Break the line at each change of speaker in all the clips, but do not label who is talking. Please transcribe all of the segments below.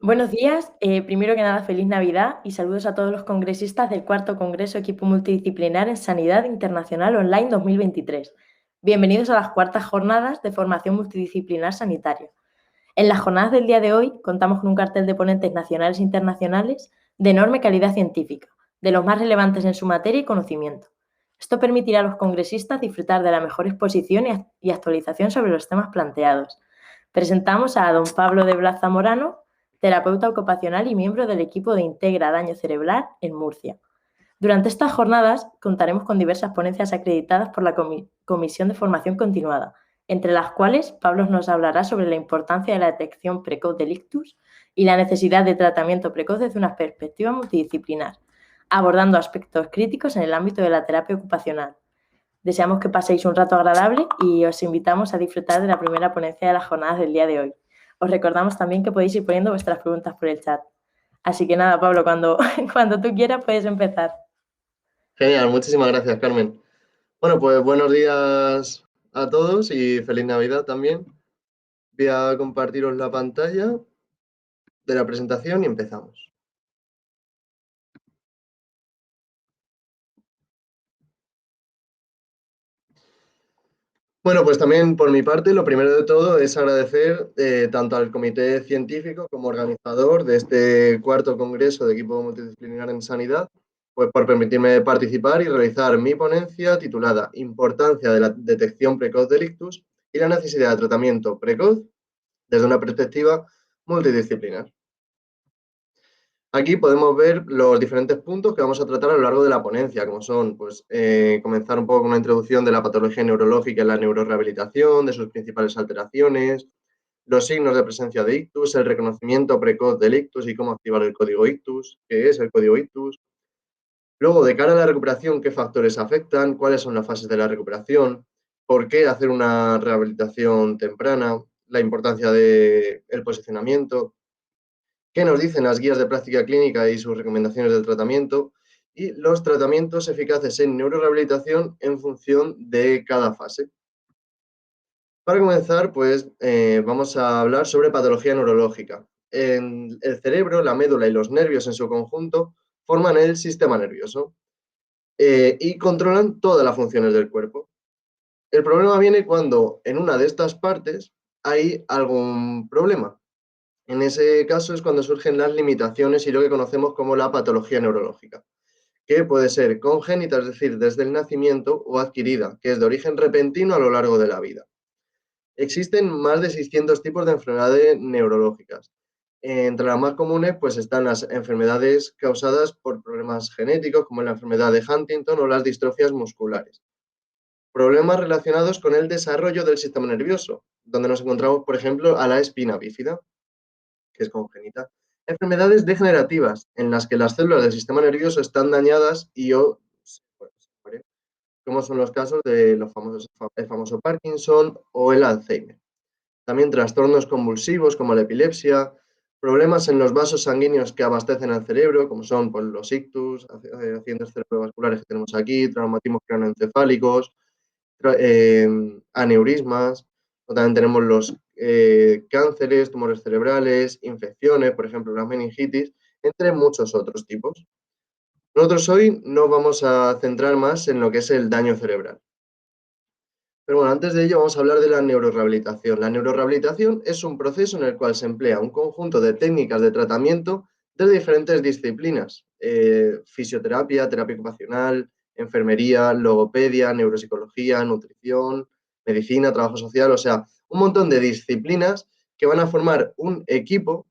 Buenos días, primero que nada, feliz Navidad y saludos a todos los congresistas del cuarto Congreso Equipo Multidisciplinar en Sanidad Internacional Online 2023. Bienvenidos a las cuartas jornadas de formación multidisciplinar sanitaria. En las jornadas del día de hoy contamos con un cartel de ponentes nacionales e internacionales de enorme calidad científica, de los más relevantes en su materia y conocimiento. Esto permitirá a los congresistas disfrutar de la mejor exposición y actualización sobre los temas planteados. Presentamos a don Pablo de Blas Zamorano, terapeuta ocupacional y miembro del equipo de Integra Daño Cerebral en Murcia. Durante estas jornadas contaremos con diversas ponencias acreditadas por la Comisión de Formación Continuada, entre las cuales Pablo nos hablará sobre la importancia de la detección precoz del ictus y la necesidad de tratamiento precoz desde una perspectiva multidisciplinar, abordando aspectos críticos en el ámbito de la terapia ocupacional. Deseamos que paséis un rato agradable y os invitamos a disfrutar de la primera ponencia de las jornadas del día de hoy. Os recordamos también que podéis ir poniendo vuestras preguntas por el chat. Así que nada, Pablo, cuando tú quieras puedes empezar.
Genial, muchísimas gracias, Carmen. Bueno, pues buenos días a todos y feliz Navidad también. Voy a compartiros la pantalla de la presentación y empezamos. Bueno, pues también por mi parte, lo primero de todo es agradecer tanto al comité científico como organizador de este cuarto congreso de equipo multidisciplinar en sanidad, pues por permitirme participar y realizar mi ponencia titulada Importancia de la detección precoz del ictus y la necesidad de tratamiento precoz desde una perspectiva multidisciplinar. Aquí podemos ver los diferentes puntos que vamos a tratar a lo largo de la ponencia, como son, pues, comenzar un poco con una introducción de la patología neurológica y la neurorehabilitación, de sus principales alteraciones, los signos de presencia de ictus, el reconocimiento precoz del ictus y cómo activar el código ictus, qué es el código ictus. Luego, de cara a la recuperación, qué factores afectan, cuáles son las fases de la recuperación, por qué hacer una rehabilitación temprana, la importancia del posicionamiento, qué nos dicen las guías de práctica clínica y sus recomendaciones del tratamiento y los tratamientos eficaces en neurorehabilitación en función de cada fase. Para comenzar, pues vamos a hablar sobre patología neurológica. En el cerebro, la médula y los nervios en su conjunto forman el sistema nervioso y controlan todas las funciones del cuerpo. El problema viene cuando en una de estas partes hay algún problema. En ese caso es cuando surgen las limitaciones y lo que conocemos como la patología neurológica, que puede ser congénita, es decir, desde el nacimiento, o adquirida, que es de origen repentino a lo largo de la vida. Existen más de 600 tipos de enfermedades neurológicas. Entre las más comunes pues están las enfermedades causadas por problemas genéticos, como la enfermedad de Huntington o las distrofias musculares. Problemas relacionados con el desarrollo del sistema nervioso, donde nos encontramos, por ejemplo, a la espina bífida, que es congénita. Enfermedades degenerativas, en las que las células del sistema nervioso están dañadas y o se mueren, como son los casos de el famoso Parkinson o el Alzheimer. También trastornos convulsivos como la epilepsia, problemas en los vasos sanguíneos que abastecen al cerebro, como son pues, los ictus, accidentes cerebrovasculares que tenemos aquí, traumatismos craneoencefálicos, aneurismas, o también tenemos los cánceres, tumores cerebrales, infecciones, por ejemplo, la meningitis, entre muchos otros tipos. Nosotros hoy nos vamos a centrar más en lo que es el daño cerebral. Pero bueno, antes de ello vamos a hablar de la neurorehabilitación. La neurorehabilitación es un proceso en el cual se emplea un conjunto de técnicas de tratamiento de diferentes disciplinas, fisioterapia, terapia ocupacional, enfermería, logopedia, neuropsicología, nutrición, medicina, trabajo social, o sea, un montón de disciplinas que van a formar un equipo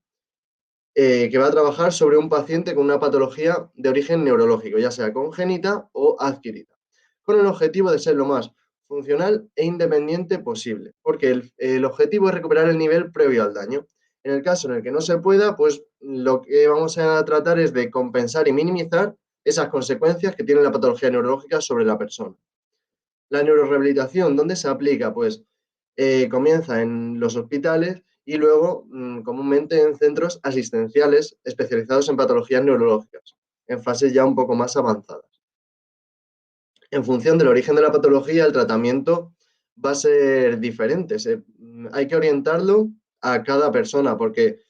que va a trabajar sobre un paciente con una patología de origen neurológico, ya sea congénita o adquirida, con el objetivo de ser lo más funcional e independiente posible, porque el objetivo es recuperar el nivel previo al daño. En el caso en el que no se pueda, pues lo que vamos a tratar es de compensar y minimizar esas consecuencias que tiene la patología neurológica sobre la persona. La neurorehabilitación, ¿dónde se aplica? Pues comienza en los hospitales y luego comúnmente en centros asistenciales especializados en patologías neurológicas, en fases ya un poco más avanzadas. En función del origen de la patología, el tratamiento va a ser diferente. Hay que orientarlo a cada persona porque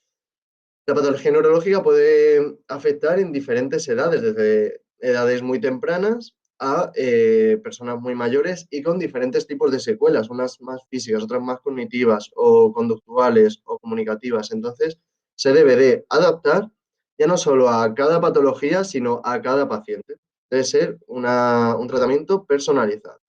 La patología neurológica puede afectar en diferentes edades, desde edades muy tempranas a personas muy mayores y con diferentes tipos de secuelas, unas más físicas, otras más cognitivas o conductuales o comunicativas. Entonces, se debe de adaptar ya no solo a cada patología, sino a cada paciente. Debe ser un tratamiento personalizado.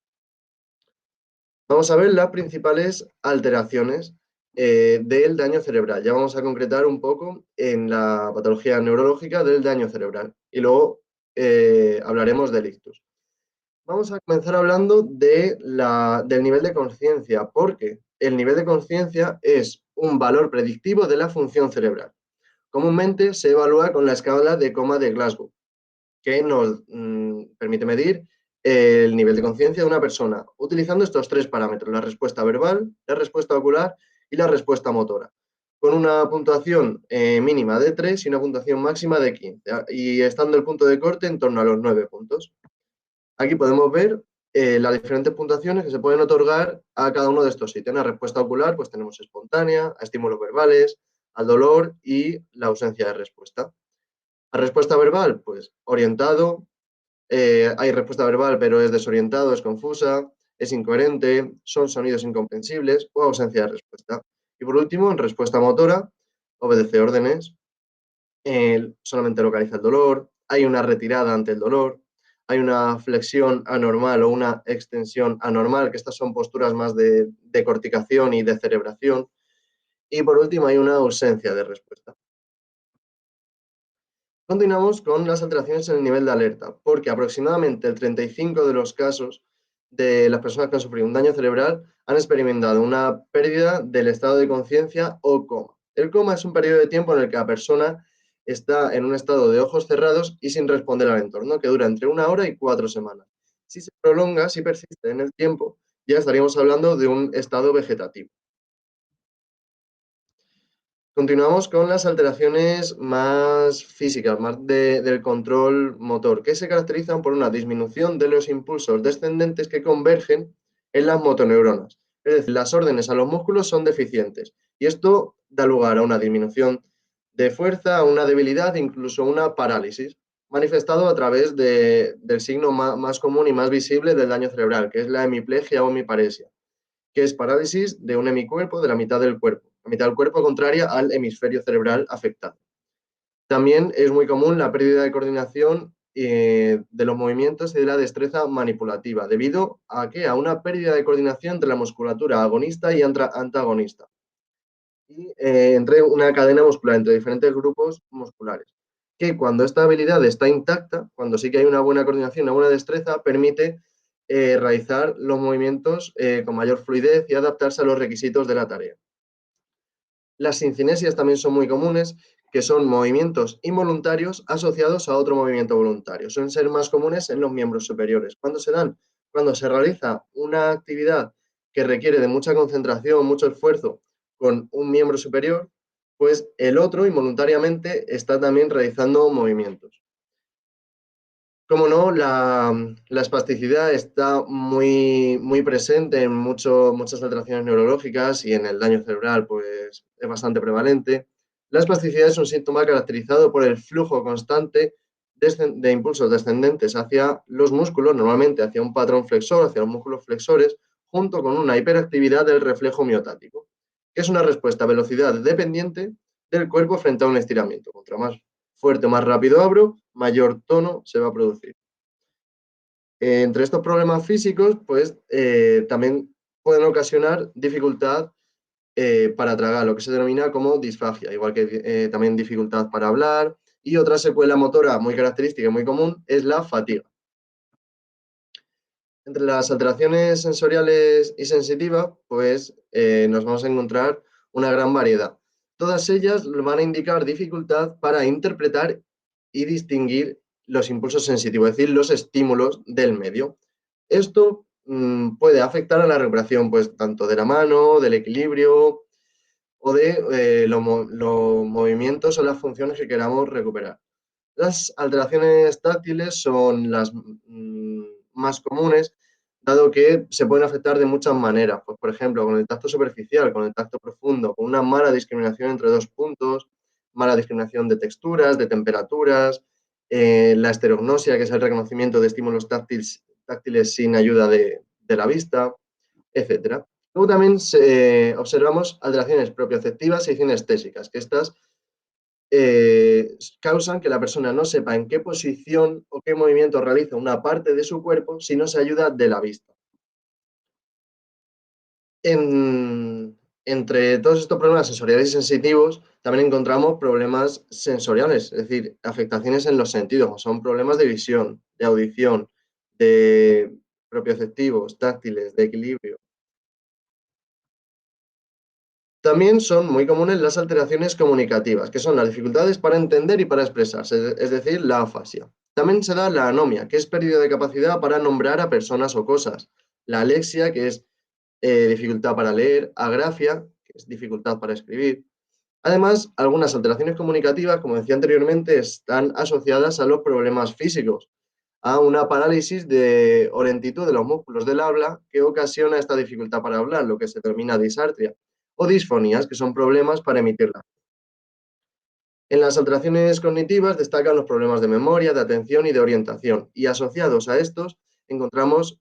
Vamos a ver las principales alteraciones del daño cerebral. Ya vamos a concretar un poco en la patología neurológica del daño cerebral y luego hablaremos del ictus. Vamos a comenzar hablando del nivel de conciencia, porque el nivel de conciencia es un valor predictivo de la función cerebral. Comúnmente se evalúa con la escala de coma de Glasgow, que nos permite medir el nivel de conciencia de una persona, utilizando estos tres parámetros: la respuesta verbal, la respuesta ocular y la respuesta motora, con una puntuación mínima de 3 y una puntuación máxima de 15, y estando el punto de corte en torno a los 9 puntos. Aquí podemos ver las diferentes puntuaciones que se pueden otorgar a cada uno de estos sitios. En la respuesta ocular, pues tenemos espontánea, a estímulos verbales, al dolor y la ausencia de respuesta. La respuesta verbal, pues orientado, hay respuesta verbal, pero es desorientado, es confusa, es incoherente, son sonidos incomprensibles o ausencia de respuesta. Y por último, en respuesta motora, obedece órdenes, solamente localiza el dolor, hay una retirada ante el dolor, hay una flexión anormal o una extensión anormal, que estas son posturas más de corticación y de cerebración. Y por último, hay una ausencia de respuesta. Continuamos con las alteraciones en el nivel de alerta, porque aproximadamente el 35% de los casos de las personas que han sufrido un daño cerebral han experimentado una pérdida del estado de conciencia o coma. El coma es un periodo de tiempo en el que la persona está en un estado de ojos cerrados y sin responder al entorno, que dura entre 1 hora y 4 semanas. Si se prolonga, si persiste en el tiempo, ya estaríamos hablando de un estado vegetativo. Continuamos con las alteraciones más físicas, más del control motor, que se caracterizan por una disminución de los impulsos descendentes que convergen en las motoneuronas. Es decir, las órdenes a los músculos son deficientes y esto da lugar a una disminución de fuerza, a una debilidad, incluso una parálisis, manifestado a través del signo más común y más visible del daño cerebral, que es la hemiplegia o hemiparesia, que es parálisis de un hemicuerpo, de la mitad del cuerpo. La mitad del cuerpo contraria al hemisferio cerebral afectado. También es muy común la pérdida de coordinación de los movimientos y de la destreza manipulativa, debido a ¿qué? A una pérdida de coordinación entre la musculatura agonista y antagonista, y entre una cadena muscular, entre diferentes grupos musculares, que cuando esta habilidad está intacta, cuando sí que hay una buena coordinación, una buena destreza, permite realizar los movimientos con mayor fluidez y adaptarse a los requisitos de la tarea. Las syncinesias también son muy comunes, que son movimientos involuntarios asociados a otro movimiento voluntario. Suelen ser más comunes en los miembros superiores. ¿Cuándo se dan? Cuando se realiza una actividad que requiere de mucha concentración, mucho esfuerzo con un miembro superior, pues el otro involuntariamente está también realizando movimientos. Como no, la espasticidad está muy presente en muchas alteraciones neurológicas y en el daño cerebral pues, es bastante prevalente. La espasticidad es un síntoma caracterizado por el flujo constante de impulsos descendentes hacia los músculos, normalmente hacia un patrón flexor, hacia los músculos flexores, junto con una hiperactividad del reflejo miotático, que es una respuesta a velocidad dependiente del cuerpo frente a un estiramiento. Contra más fuerte o más rápido abro, mayor tono se va a producir. Entre estos problemas físicos, pues también pueden ocasionar dificultad para tragar, lo que se denomina como disfagia, igual que también dificultad para hablar, y otra secuela motora muy característica y muy común es la fatiga. Entre las alteraciones sensoriales y sensitivas, pues nos vamos a encontrar una gran variedad. Todas ellas van a indicar dificultad para interpretar y distinguir los impulsos sensitivos, es decir, los estímulos del medio. Esto puede afectar a la recuperación, pues tanto de la mano, del equilibrio o de los movimientos o las funciones que queramos recuperar. Las alteraciones táctiles son las más comunes, dado que se pueden afectar de muchas maneras. Pues, por ejemplo, con el tacto superficial, con el tacto profundo, con una mala discriminación entre dos puntos, mala discriminación de texturas, de temperaturas, la estereognosia, que es el reconocimiento de estímulos táctiles sin ayuda de la vista, etcétera. Luego también observamos alteraciones propioceptivas y cinestésicas, que estas causan que la persona no sepa en qué posición o qué movimiento realiza una parte de su cuerpo si no se ayuda de la vista. Entre todos estos problemas sensoriales y sensitivos, también encontramos problemas sensoriales, es decir, afectaciones en los sentidos, como son problemas de visión, de audición, de propioceptivos, táctiles, de equilibrio. También son muy comunes las alteraciones comunicativas, que son las dificultades para entender y para expresarse, es decir, la afasia. También se da la anomia, que es pérdida de capacidad para nombrar a personas o cosas. La alexia, que es dificultad para leer, agrafia, que es dificultad para escribir. Además, algunas alteraciones comunicativas, como decía anteriormente, están asociadas a los problemas físicos, a una parálisis o lentitud de los músculos del habla que ocasiona esta dificultad para hablar, lo que se denomina disartria, o disfonías, que son problemas para emitirla. En las alteraciones cognitivas destacan los problemas de memoria, de atención y de orientación, y asociados a estos encontramos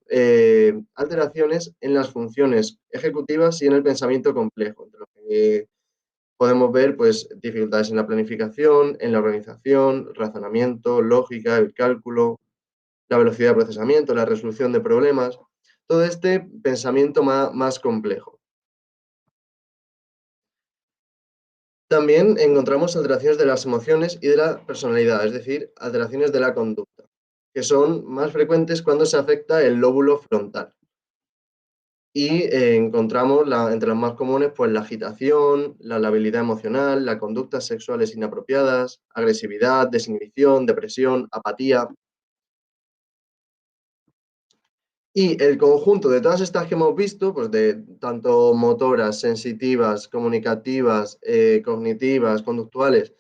alteraciones en las funciones ejecutivas y en el pensamiento complejo, entre lo que podemos ver pues, dificultades en la planificación, en la organización, razonamiento, lógica, el cálculo, la velocidad de procesamiento, la resolución de problemas, todo este pensamiento más complejo. También encontramos alteraciones de las emociones y de la personalidad, es decir, alteraciones de la conducta, que son más frecuentes cuando se afecta el lóbulo frontal. Y encontramos entre las más comunes pues, la agitación, la labilidad emocional, las conductas sexuales inapropiadas, agresividad, desinhibición, depresión, apatía. Y el conjunto de todas estas que hemos visto, pues de tanto motoras, sensitivas, comunicativas, cognitivas, conductuales,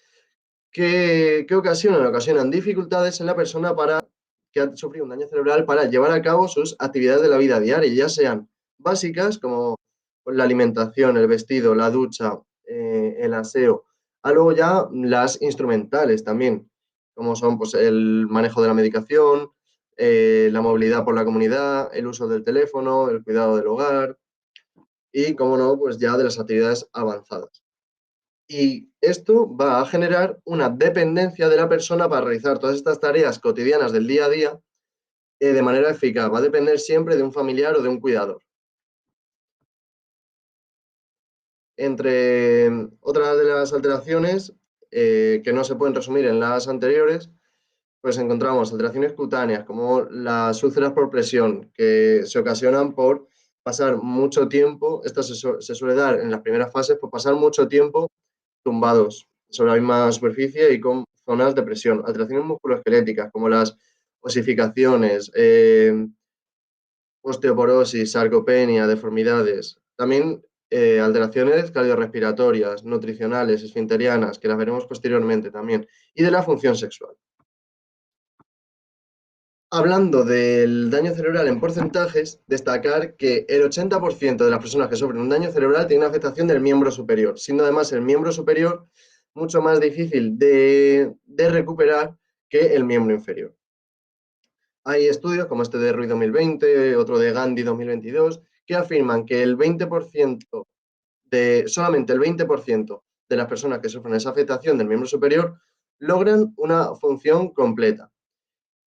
que ocasionan? Ocasionan dificultades en la persona que ha sufrido un daño cerebral para llevar a cabo sus actividades de la vida diaria, ya sean básicas como pues, la alimentación, el vestido, la ducha, el aseo, a luego ya las instrumentales también, como son pues, el manejo de la medicación, la movilidad por la comunidad, el uso del teléfono, el cuidado del hogar y, como no, pues ya de las actividades avanzadas. Y esto va a generar una dependencia de la persona para realizar todas estas tareas cotidianas del día a día de manera eficaz. Va a depender siempre de un familiar o de un cuidador. Entre otras de las alteraciones que no se pueden resumir en las anteriores, pues encontramos alteraciones cutáneas como las úlceras por presión, que se ocasionan por pasar mucho tiempo, esto se suele dar en las primeras fases, por pasar mucho tiempo tumbados sobre la misma superficie y con zonas de presión. Alteraciones musculoesqueléticas como las osificaciones, osteoporosis, sarcopenia, deformidades. También alteraciones cardiorrespiratorias, nutricionales, esfinterianas, que las veremos posteriormente también, y de la función sexual. Hablando del daño cerebral en porcentajes, destacar que el 80% de las personas que sufren un daño cerebral tienen una afectación del miembro superior, siendo además el miembro superior mucho más difícil de recuperar que el miembro inferior. Hay estudios como este de Ruiz 2020, otro de Gandhi 2022, que afirman que solamente el 20% de las personas que sufren esa afectación del miembro superior logran una función completa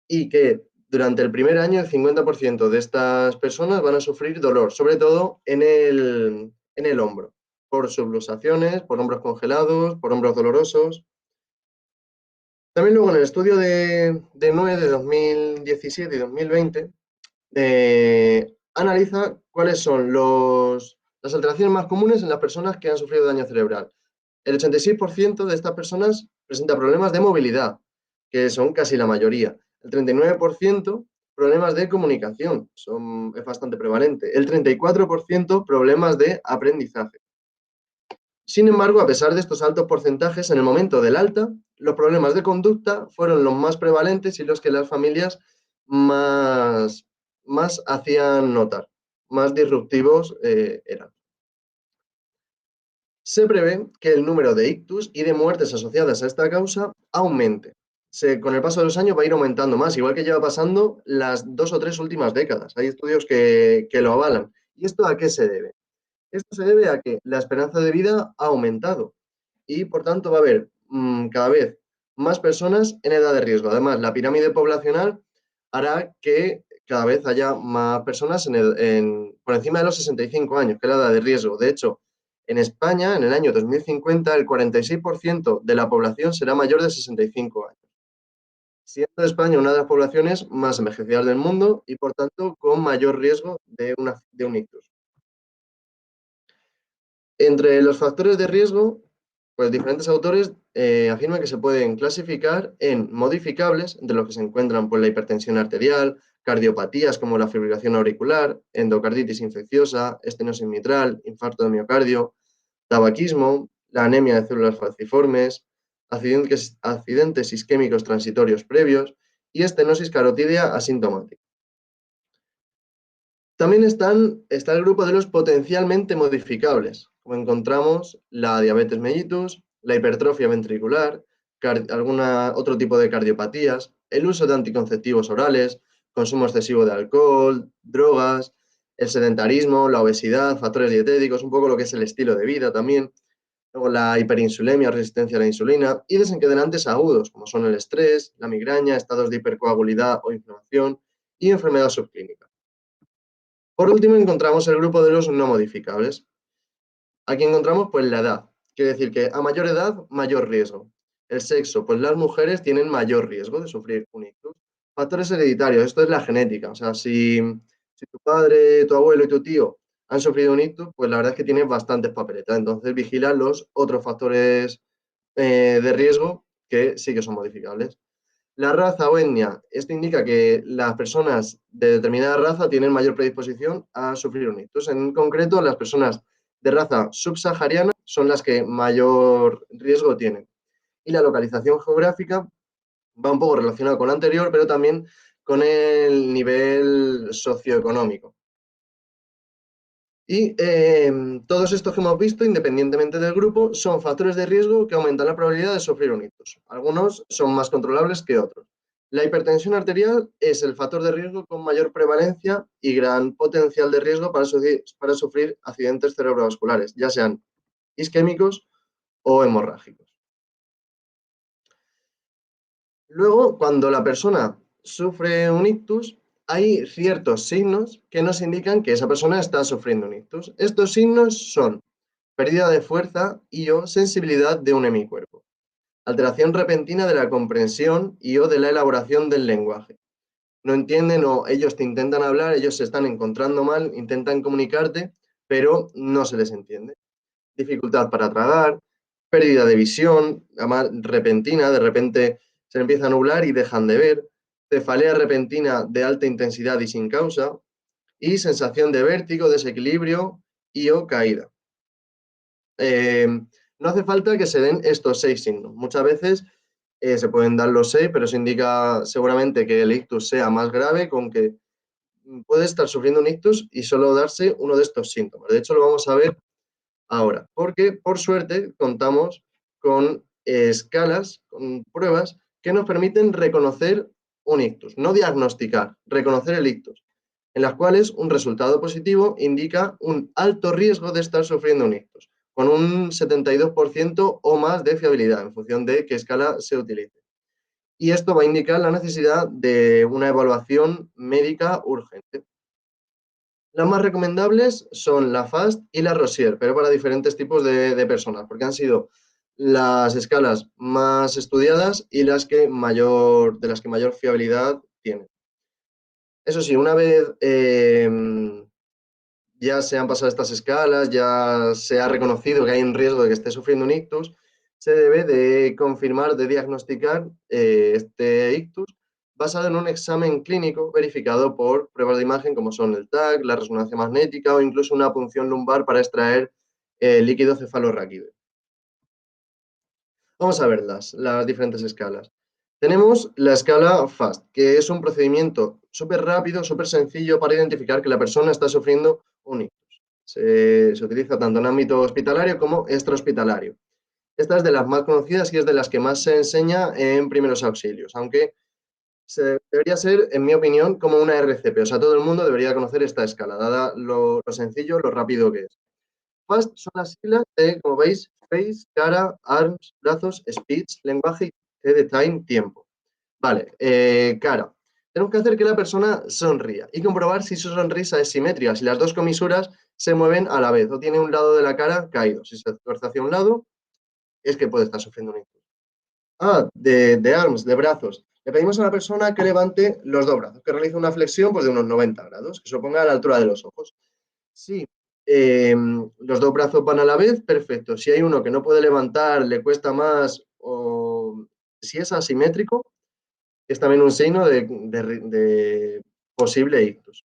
y que durante el primer año el 50% de estas personas van a sufrir dolor, sobre todo en el hombro, por subluxaciones, por hombros congelados, por hombros dolorosos. También luego en el estudio de NUE de 2017 y 2020 analiza cuáles son las alteraciones más comunes en las personas que han sufrido daño cerebral. El 86% de estas personas presenta problemas de movilidad, que son casi la mayoría. El 39% problemas de comunicación, es bastante prevalente. El 34% problemas de aprendizaje. Sin embargo, a pesar de estos altos porcentajes, en el momento del alta, los problemas de conducta fueron los más prevalentes y los que las familias más hacían notar, más disruptivos eran. Se prevé que el número de ictus y de muertes asociadas a esta causa aumente. Con el paso de los años va a ir aumentando más, igual que lleva pasando las 2 o 3 últimas décadas. Hay estudios que lo avalan. ¿Y esto a qué se debe? Esto se debe a que la esperanza de vida ha aumentado y, por tanto, va a haber cada vez más personas en edad de riesgo. Además, la pirámide poblacional hará que cada vez haya más personas por encima de los 65 años, que es la edad de riesgo. De hecho, en España, en el año 2050, el 46% de la población será mayor de 65 años, siendo España una de las poblaciones más envejecidas del mundo y, por tanto, con mayor riesgo de un ictus. Entre los factores de riesgo, pues diferentes autores afirman que se pueden clasificar en modificables, entre los que se encuentran pues, la hipertensión arterial, cardiopatías como la fibrilación auricular, endocarditis infecciosa, estenosis mitral, infarto de miocardio, tabaquismo, la anemia de células falciformes, accidentes isquémicos transitorios previos y estenosis carotídea asintomática. También está el grupo de los potencialmente modificables, como encontramos la diabetes mellitus, la hipertrofia ventricular, otro tipo de cardiopatías, el uso de anticonceptivos orales, consumo excesivo de alcohol, drogas, el sedentarismo, la obesidad, factores dietéticos, un poco lo que es el estilo de vida también, luego la hiperinsulemia, resistencia a la insulina y desencadenantes agudos, como son el estrés, la migraña, estados de hipercoagulidad o inflamación y enfermedad subclínica. Por último, encontramos el grupo de los no modificables. Aquí encontramos pues la edad. Quiere decir que a mayor edad, mayor riesgo. El sexo, pues las mujeres tienen mayor riesgo de sufrir un ictus. Factores hereditarios, esto es la genética. O sea, si tu padre, tu abuelo y tu tío han sufrido un ictus, pues la verdad es que tienes bastantes papeletas. Entonces vigila los otros factores de riesgo que sí que son modificables. La raza o etnia. Esto indica que las personas de determinada raza tienen mayor predisposición a sufrir un ictus. En concreto, las personas de raza subsahariana son las que mayor riesgo tienen. Y la localización geográfica va un poco relacionada con lo anterior, pero también con el nivel socioeconómico. Y todos estos que hemos visto, independientemente del grupo, son factores de riesgo que aumentan la probabilidad de sufrir un ictus. Algunos son más controlables que otros. La hipertensión arterial es el factor de riesgo con mayor prevalencia y gran potencial de riesgo para sufrir accidentes cerebrovasculares, ya sean isquémicos o hemorrágicos. Luego, cuando la persona sufre un ictus, hay ciertos signos que nos indican que esa persona está sufriendo un ictus. Estos signos son pérdida de fuerza y o sensibilidad de un hemicuerpo, alteración repentina de la comprensión y o de la elaboración del lenguaje. No entienden o ellos te intentan hablar, ellos se están encontrando mal, intentan comunicarte, pero no se les entiende. Dificultad para tragar, pérdida de visión, además repentina, de repente se empieza a nublar y dejan de ver, cefalea repentina de alta intensidad y sin causa, y sensación de vértigo, desequilibrio y o caída. No hace falta que se den estos 6 signos. Muchas veces se pueden dar los 6, pero eso indica seguramente que el ictus sea más grave, con que puede estar sufriendo un ictus y solo darse uno de estos síntomas. De hecho, lo vamos a ver ahora, porque por suerte contamos con escalas, con pruebas que nos permiten reconocer un ictus, no diagnosticar, reconocer el ictus, en las cuales un resultado positivo indica un alto riesgo de estar sufriendo un ictus, con un 72% o más de fiabilidad en función de qué escala se utilice. Y esto va a indicar la necesidad de una evaluación médica urgente. Las más recomendables son la FAST y la Rosier, pero para diferentes tipos de personas, porque han sido las escalas más estudiadas y de las que mayor fiabilidad tienen. Eso sí, una vez ya se han pasado estas escalas, ya se ha reconocido que hay un riesgo de que esté sufriendo un ictus, se debe de confirmar, de diagnosticar este ictus basado en un examen clínico verificado por pruebas de imagen como son el TAC, la resonancia magnética o incluso una punción lumbar para extraer el líquido cefalorraquídeo. Vamos a ver las diferentes escalas. Tenemos la escala FAST, que es un procedimiento súper rápido, súper sencillo para identificar que la persona está sufriendo un ictus. Se utiliza tanto en ámbito hospitalario como extrahospitalario. Esta es de las más conocidas y es de las que más se enseña en primeros auxilios, aunque debería ser, en mi opinión, como una RCP. O sea, todo el mundo debería conocer esta escala, dada lo sencillo, lo rápido que es. FAST son las siglas de, como veis, face, cara, arms, brazos, speech, lenguaje y T de time, tiempo. Vale, cara. Tenemos que hacer que la persona sonría y comprobar si su sonrisa es simétrica, si las dos comisuras se mueven a la vez o tiene un lado de la cara caído. Si se tuerce hacia un lado, es que puede estar sufriendo un ictus. De arms, de brazos. Le pedimos a la persona que levante los dos brazos, que realice una flexión pues, de unos 90 grados, que se ponga a la altura de los ojos. Si los dos brazos van a la vez, perfecto. Si hay uno que no puede levantar, le cuesta más, o si es asimétrico, es también un signo de posible ictus.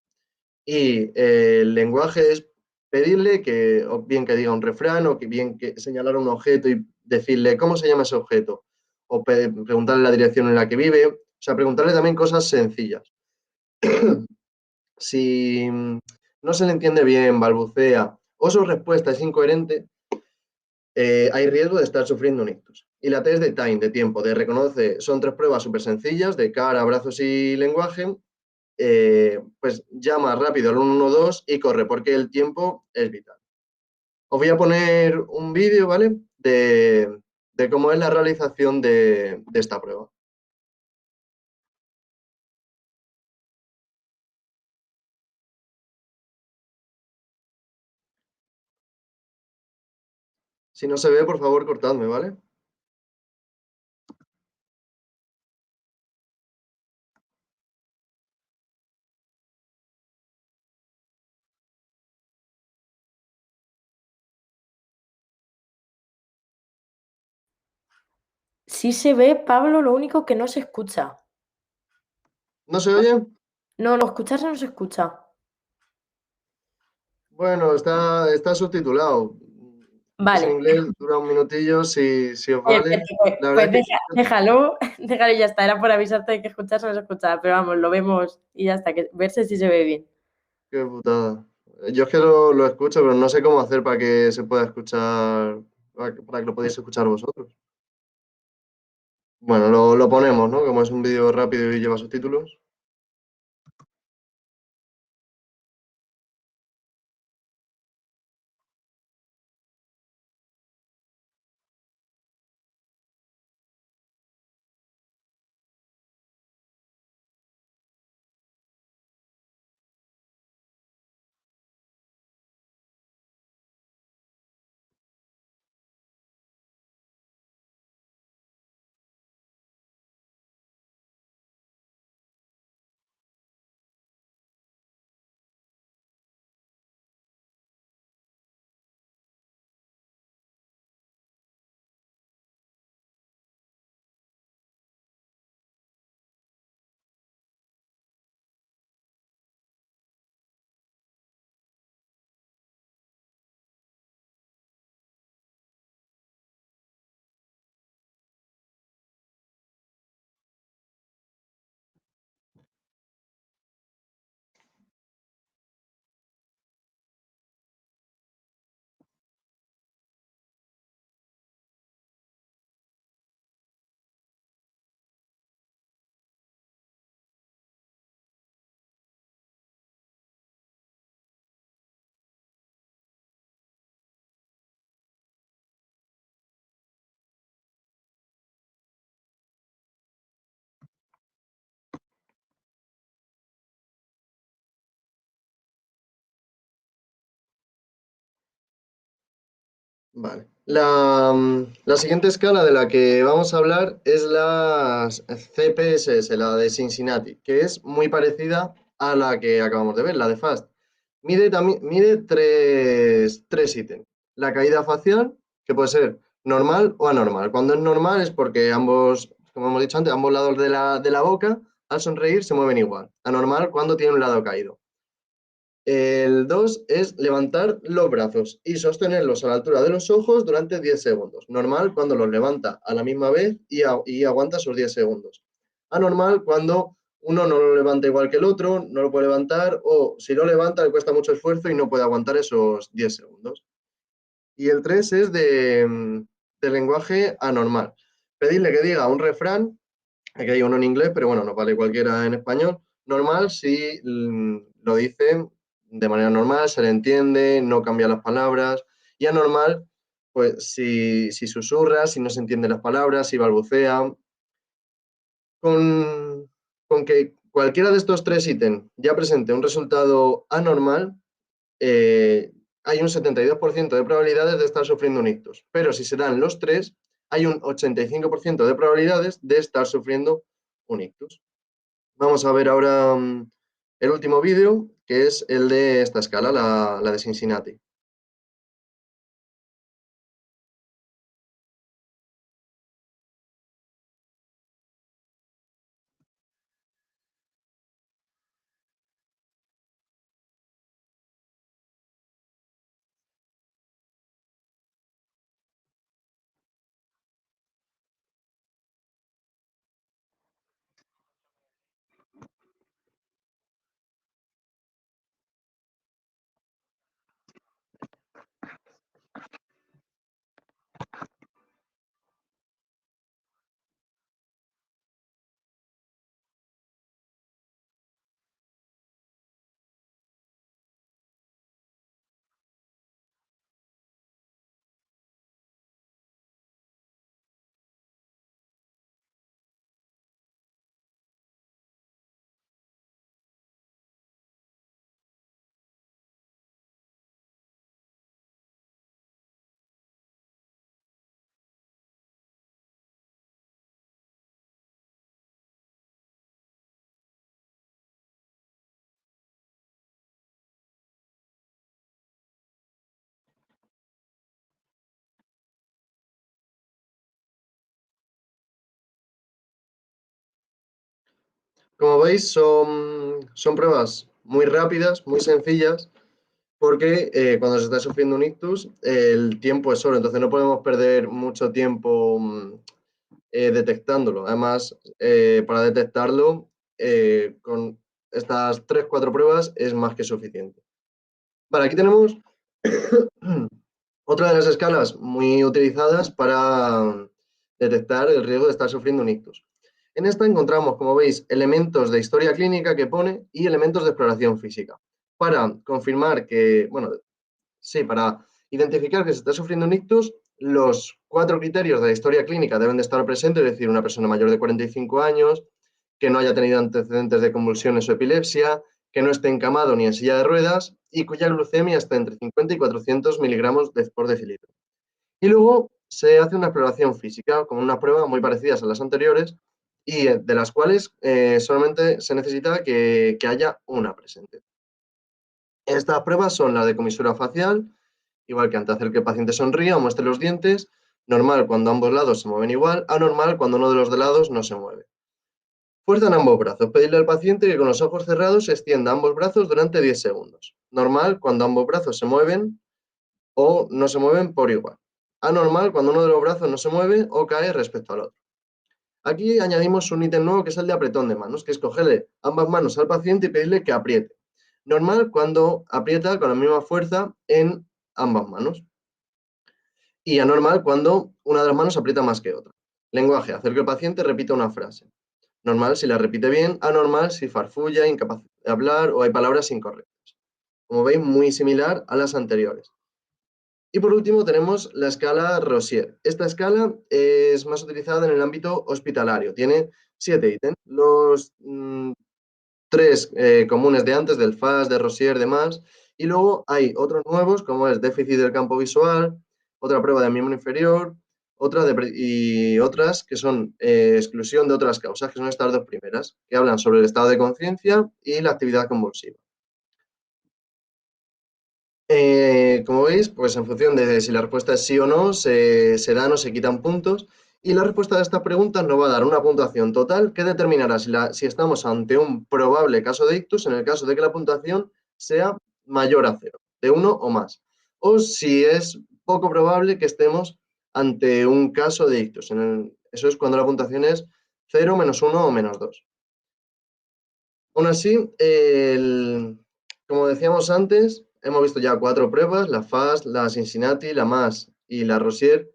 Y el lenguaje es pedirle que, o bien que diga un refrán, o que bien que señalar un objeto y decirle cómo se llama ese objeto, o preguntarle la dirección en la que vive, o sea, preguntarle también cosas sencillas. Si no se le entiende bien, balbucea o su respuesta es incoherente, hay riesgo de estar sufriendo un ictus. Y la T es de time, de tiempo, de reconoce, son 3 pruebas súper sencillas de cara, brazos y lenguaje. Pues llama rápido al 112 y corre, porque el tiempo es vital. Os voy a poner un vídeo, ¿vale? De cómo es la realización de esta prueba. Si no se ve, por favor, cortadme, ¿vale?
Sí se ve, Pablo, lo único que no se escucha.
¿No se oye?
No, no escucharse no se escucha.
Bueno, está subtitulado. Es en
Vale,
inglés, dura un minutillo, si os vale. La verdad
pues
es que
déjalo, déjalo y ya está. Era por avisarte de que escucharse no se escuchaba, pero vamos, lo vemos y ya está, que verse si se ve bien.
qué putada. Yo es que lo escucho, pero no sé cómo hacer para que se pueda escuchar, para que lo podáis escuchar vosotros. Bueno, lo ponemos, ¿no? Como es un vídeo rápido y lleva subtítulos. Vale. La siguiente escala de la que vamos a hablar es la CPSS, la de Cincinnati, que es muy parecida a la que acabamos de ver, la de FAST. Mide tres ítems. La caída facial, que puede ser normal o anormal. Cuando es normal es porque ambos, como hemos dicho antes, ambos lados de la boca, al sonreír, se mueven igual. Anormal cuando tiene un lado caído. El 2 es levantar los brazos y sostenerlos a la altura de los ojos durante 10 segundos. Normal cuando los levanta a la misma vez y aguanta esos 10 segundos. Anormal cuando uno no lo levanta igual que el otro, no lo puede levantar, o si lo levanta le cuesta mucho esfuerzo y no puede aguantar esos 10 segundos. Y el 3 es de lenguaje anormal. Pedirle que diga un refrán, aquí hay uno en inglés, pero bueno, nos vale cualquiera en español. Normal si lo dice de manera normal, se le entiende, no cambia las palabras. Y anormal, pues si susurra, si no se entiende las palabras, si balbucea. Con que cualquiera de estos tres ítems ya presente un resultado anormal, hay un 72% de probabilidades de estar sufriendo un ictus. Pero si se dan los tres, hay un 85% de probabilidades de estar sufriendo un ictus. Vamos a ver ahora el último vídeo, que es el de esta escala, la de Cincinnati. Como veis, son pruebas muy rápidas, muy sencillas, porque cuando se está sufriendo un ictus, el tiempo es oro, entonces no podemos perder mucho tiempo detectándolo. Además, para detectarlo, con estas 3 4 pruebas es más que suficiente. Vale, aquí tenemos otra de las escalas muy utilizadas para detectar el riesgo de estar sufriendo un ictus. En esta encontramos, como veis, elementos de historia clínica que pone y elementos de exploración física. Para confirmar que, bueno, sí, para identificar que se está sufriendo un ictus, los 4 criterios de la historia clínica deben de estar presentes, es decir, una persona mayor de 45 años, que no haya tenido antecedentes de convulsiones o epilepsia, que no esté encamado ni en silla de ruedas y cuya glucemia está entre 50 y 400 miligramos por decilitro. Y luego se hace una exploración física con una prueba muy parecidas a las anteriores y de las cuales solamente se necesita que haya una presente. Estas pruebas son la de comisura facial, igual que antes hacer que el paciente sonría o muestre los dientes, normal cuando ambos lados se mueven igual, anormal cuando uno de los lados no se mueve. Fuerza en ambos brazos. Pedirle al paciente que con los ojos cerrados extienda ambos brazos durante 10 segundos. Normal cuando ambos brazos se mueven o no se mueven por igual. Anormal cuando uno de los brazos no se mueve o cae respecto al otro. Aquí añadimos un ítem nuevo que es el de apretón de manos, que es cogerle ambas manos al paciente y pedirle que apriete. Normal cuando aprieta con la misma fuerza en ambas manos. Y anormal cuando una de las manos aprieta más que otra. Lenguaje, hacer que el paciente repita una frase. Normal si la repite bien, anormal si farfulla, incapaz de hablar o hay palabras incorrectas. Como veis, muy similar a las anteriores. Y por último tenemos la escala Rosier. Esta escala es más utilizada en el ámbito hospitalario. Tiene 7 ítems. Los 3 comunes de antes, del FAS, de Rosier, demás. Y luego hay otros nuevos, como es déficit del campo visual, otra prueba de miembro inferior, y otras que son exclusión de otras causas, que son estas 2 primeras, que hablan sobre el estado de conciencia y la actividad convulsiva. Como veis, pues en función de si la respuesta es sí o no, se dan o se quitan puntos. Y la respuesta de estas preguntas nos va a dar una puntuación total que determinará si estamos ante un probable caso de ictus, en el caso de que la puntuación sea mayor a 0, de 1 o más. O si es poco probable que estemos ante un caso de ictus. Eso es cuando la puntuación es 0, -1 o -2. Aún así, como decíamos antes, hemos visto ya 4 pruebas, la FAST, la Cincinnati, la MAS y la Rosier.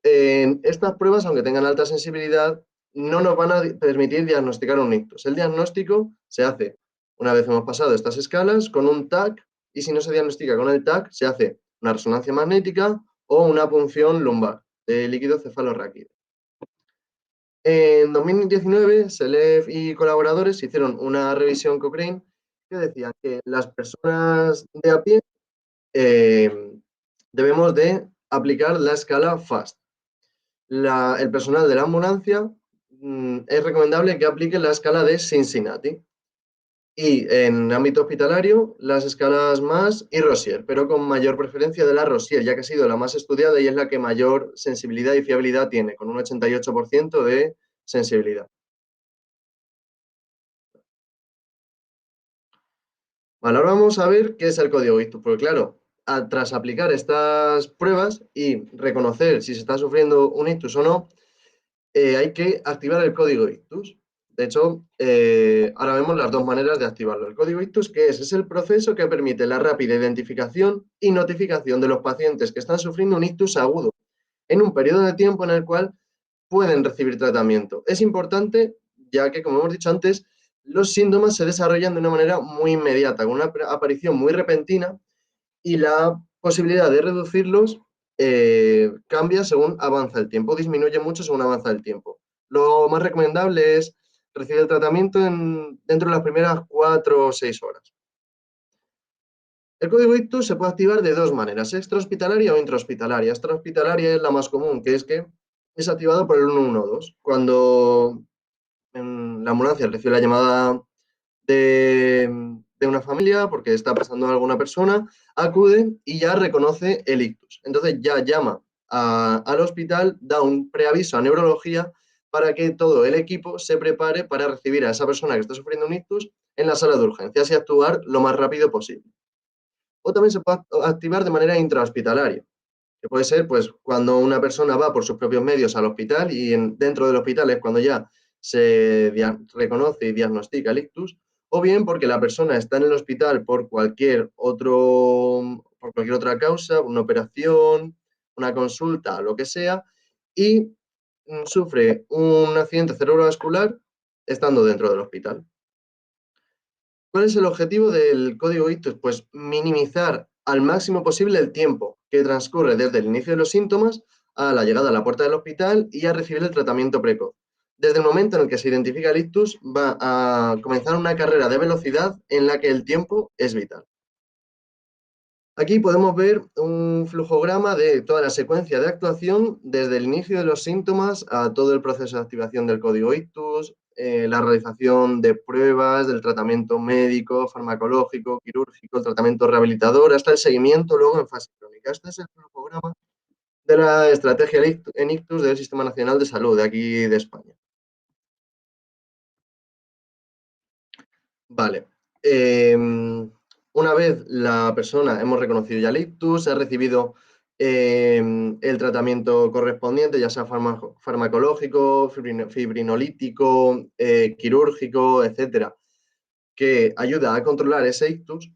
En estas pruebas, aunque tengan alta sensibilidad, no nos van a permitir diagnosticar un ictus. El diagnóstico se hace una vez hemos pasado estas escalas con un TAC, y si no se diagnostica con el TAC, se hace una resonancia magnética o una punción lumbar de líquido cefalorraquídeo. En 2019, Selef y colaboradores hicieron una revisión Cochrane que decía que las personas de a pie debemos de aplicar la escala FAST. El personal de la ambulancia es recomendable que aplique la escala de Cincinnati. Y en ámbito hospitalario, las escalas MAS y Rosier, pero con mayor preferencia de la Rosier, ya que ha sido la más estudiada y es la que mayor sensibilidad y fiabilidad tiene, con un 88% de sensibilidad. Vale, ahora vamos a ver qué es el código ictus, porque claro, tras aplicar estas pruebas y reconocer si se está sufriendo un ictus o no, hay que activar el código ictus. De hecho, ahora vemos las dos maneras de activarlo. El código ictus, ¿qué es? Es el proceso que permite la rápida identificación y notificación de los pacientes que están sufriendo un ictus agudo en un periodo de tiempo en el cual pueden recibir tratamiento. Es importante, ya que, como hemos dicho antes, los síntomas se desarrollan de una manera muy inmediata, con una aparición muy repentina, y la posibilidad de reducirlos cambia según avanza el tiempo, disminuye mucho según avanza el tiempo. Lo más recomendable es recibir el tratamiento dentro de las primeras 4 o 6 horas. El código ictus se puede activar de dos maneras, extrahospitalaria o intrahospitalaria. Extrahospitalaria es la más común, que es activado por el 112. Cuando la ambulancia recibe la llamada de una familia porque está pasando alguna persona, acude y ya reconoce el ictus. Entonces ya llama al hospital, da un preaviso a neurología para que todo el equipo se prepare para recibir a esa persona que está sufriendo un ictus en la sala de urgencias y actuar lo más rápido posible. O también se puede activar de manera intrahospitalaria, que puede ser pues cuando una persona va por sus propios medios al hospital y dentro del hospital es cuando ya se reconoce y diagnostica el ictus, o bien porque la persona está en el hospital por cualquier otra causa, una operación, una consulta, lo que sea, y sufre un accidente cerebrovascular estando dentro del hospital. ¿Cuál es el objetivo del código ictus? Pues minimizar al máximo posible el tiempo que transcurre desde el inicio de los síntomas a la llegada a la puerta del hospital y a recibir el tratamiento precoz. Desde el momento en el que se identifica el ictus, va a comenzar una carrera de velocidad en la que el tiempo es vital. Aquí podemos ver un flujograma de toda la secuencia de actuación desde el inicio de los síntomas a todo el proceso de activación del código ictus, la realización de pruebas, del tratamiento médico, farmacológico, quirúrgico, el tratamiento rehabilitador, hasta el seguimiento luego en fase crónica. Este es el flujograma de la estrategia en ictus del Sistema Nacional de Salud de aquí de España. Vale. Una vez la persona, hemos reconocido ya el ictus, ha recibido el tratamiento correspondiente, ya sea farmacológico, fibrinolítico, quirúrgico, etcétera, que ayuda a controlar ese ictus,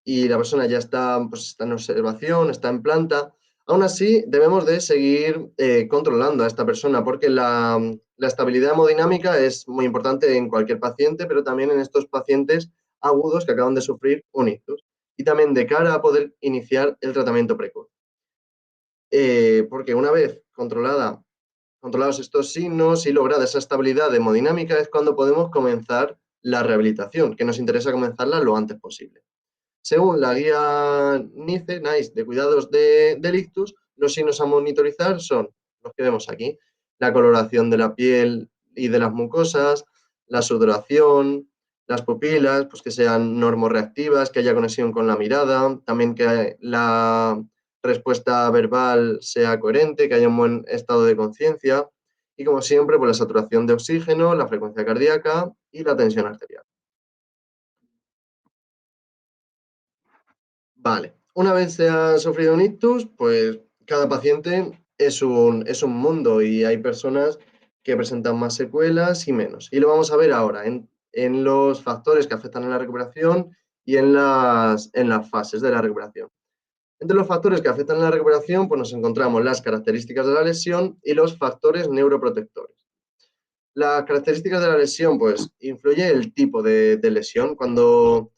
y la persona ya está, pues, está en observación, está en planta. Aún así, debemos de seguir controlando a esta persona porque la estabilidad hemodinámica es muy importante en cualquier paciente, pero también en estos pacientes agudos que acaban de sufrir un ictus, y también de cara a poder iniciar el tratamiento precoz. Porque una vez controlados estos signos y lograda esa estabilidad hemodinámica es cuando podemos comenzar la rehabilitación, que nos interesa comenzarla lo antes posible. Según la guía NICE de cuidados del ictus, los signos a monitorizar son los que vemos aquí: la coloración de la piel y de las mucosas, la sudoración, las pupilas, pues que sean normorreactivas, que haya conexión con la mirada, también que la respuesta verbal sea coherente, que haya un buen estado de conciencia, y como siempre, pues la saturación de oxígeno, la frecuencia cardíaca y la tensión arterial. Vale, una vez se ha sufrido un ictus, pues cada paciente es un mundo y hay personas que presentan más secuelas y menos. Y lo vamos a ver ahora. en los factores que afectan a la recuperación y en las fases de la recuperación. Entre los factores que afectan a la recuperación, pues nos encontramos las características de la lesión y los factores neuroprotectores. Las características de la lesión, pues influye el tipo de lesión. Cuando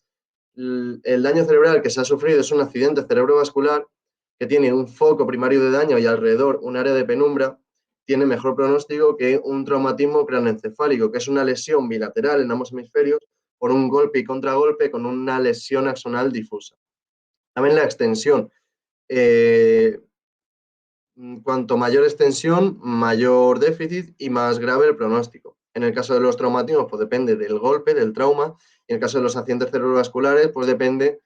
el daño cerebral que se ha sufrido es un accidente cerebrovascular que tiene un foco primario de daño y alrededor un área de penumbra, tiene mejor pronóstico que un traumatismo craneoencefálico, que es una lesión bilateral en ambos hemisferios por un golpe y contragolpe con una lesión axonal difusa. También la extensión. Cuanto mayor extensión, mayor déficit y más grave el pronóstico. En el caso de los traumatismos, pues depende del golpe, del trauma. Y en el caso de los accidentes cerebrovasculares, pues depende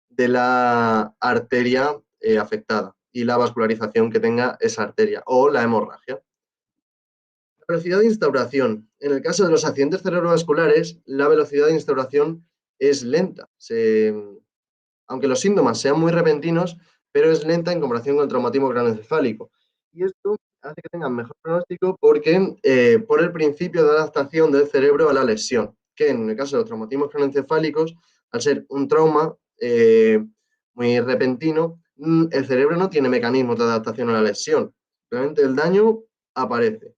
de la arteria afectada y la vascularización que tenga esa arteria o la hemorragia. La velocidad de instauración. En el caso de los accidentes cerebrovasculares, la velocidad de instauración es lenta. Aunque los síntomas sean muy repentinos, pero es lenta en comparación con el traumatismo craneoencefálico. Y esto hace que tengan mejor pronóstico porque por el principio de adaptación del cerebro a la lesión, que en el caso de los traumatismos craneoencefálicos, al ser un trauma muy repentino, el cerebro no tiene mecanismos de adaptación a la lesión. Realmente el daño aparece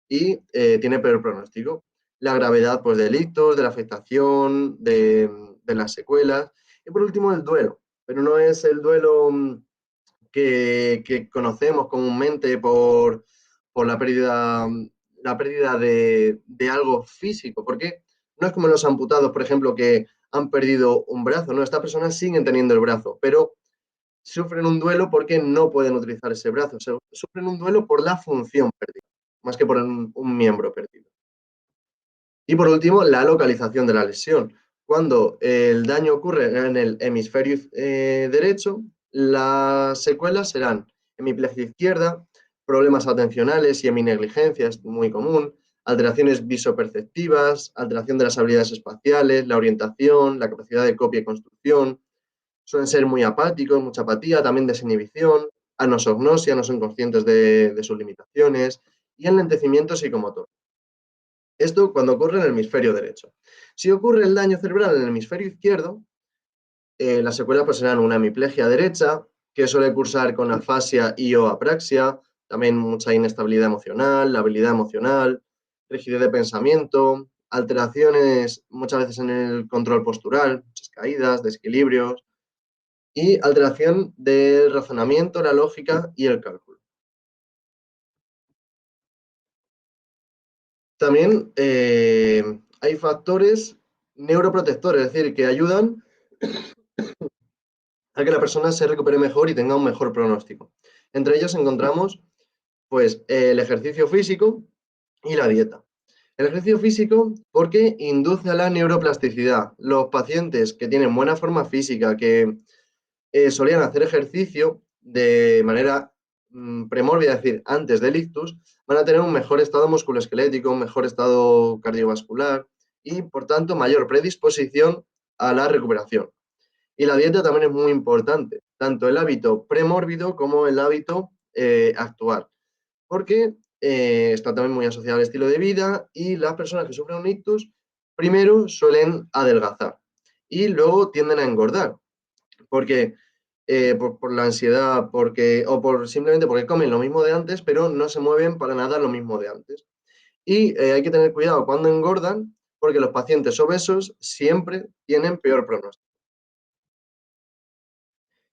y tiene peor pronóstico. La gravedad pues, de ictus, de la afectación, de las secuelas. Y por último, el duelo. Pero no es el duelo que conocemos comúnmente por la pérdida de algo físico, porque no es como los amputados, por ejemplo, que han perdido un brazo, ¿no? Estas personas siguen teniendo el brazo, pero sufren un duelo porque no pueden utilizar ese brazo, sufren un duelo por la función perdida, más que por un miembro perdido. Y por último, la localización de la lesión. Cuando el daño ocurre en el hemisferio derecho, las secuelas serán hemiplegia izquierda, problemas atencionales y heminegligencia, es muy común, alteraciones visoperceptivas, alteración de las habilidades espaciales, la orientación, la capacidad de copia y construcción, suelen ser muy apáticos, mucha apatía, también desinhibición, anosognosia, no son conscientes de sus limitaciones y enlentecimiento psicomotor. Esto cuando ocurre en el hemisferio derecho. Si ocurre el daño cerebral en el hemisferio izquierdo, las secuelas pues, serán una hemiplegia derecha, que suele cursar con afasia y o apraxia, también mucha inestabilidad emocional, la habilidad emocional, rigidez de pensamiento, alteraciones muchas veces en el control postural, muchas caídas, desequilibrios, y alteración del razonamiento, la lógica y el cálculo. También hay factores neuroprotectores, es decir, que ayudan a que la persona se recupere mejor y tenga un mejor pronóstico. Entre ellos encontramos pues, el ejercicio físico y la dieta. El ejercicio físico porque induce a la neuroplasticidad. Los pacientes que tienen buena forma física, que solían hacer ejercicio de manera premórbida, es decir, antes del ictus, van a tener un mejor estado musculoesquelético, un mejor estado cardiovascular y, por tanto, mayor predisposición a la recuperación. Y la dieta también es muy importante, tanto el hábito premórbido como el hábito actual, porque está también muy asociado al estilo de vida y las personas que sufren un ictus primero suelen adelgazar y luego tienden a engordar, porque por la ansiedad o simplemente porque comen lo mismo de antes, pero no se mueven para nada lo mismo de antes. Y hay que tener cuidado cuando engordan, porque los pacientes obesos siempre tienen peor pronóstico.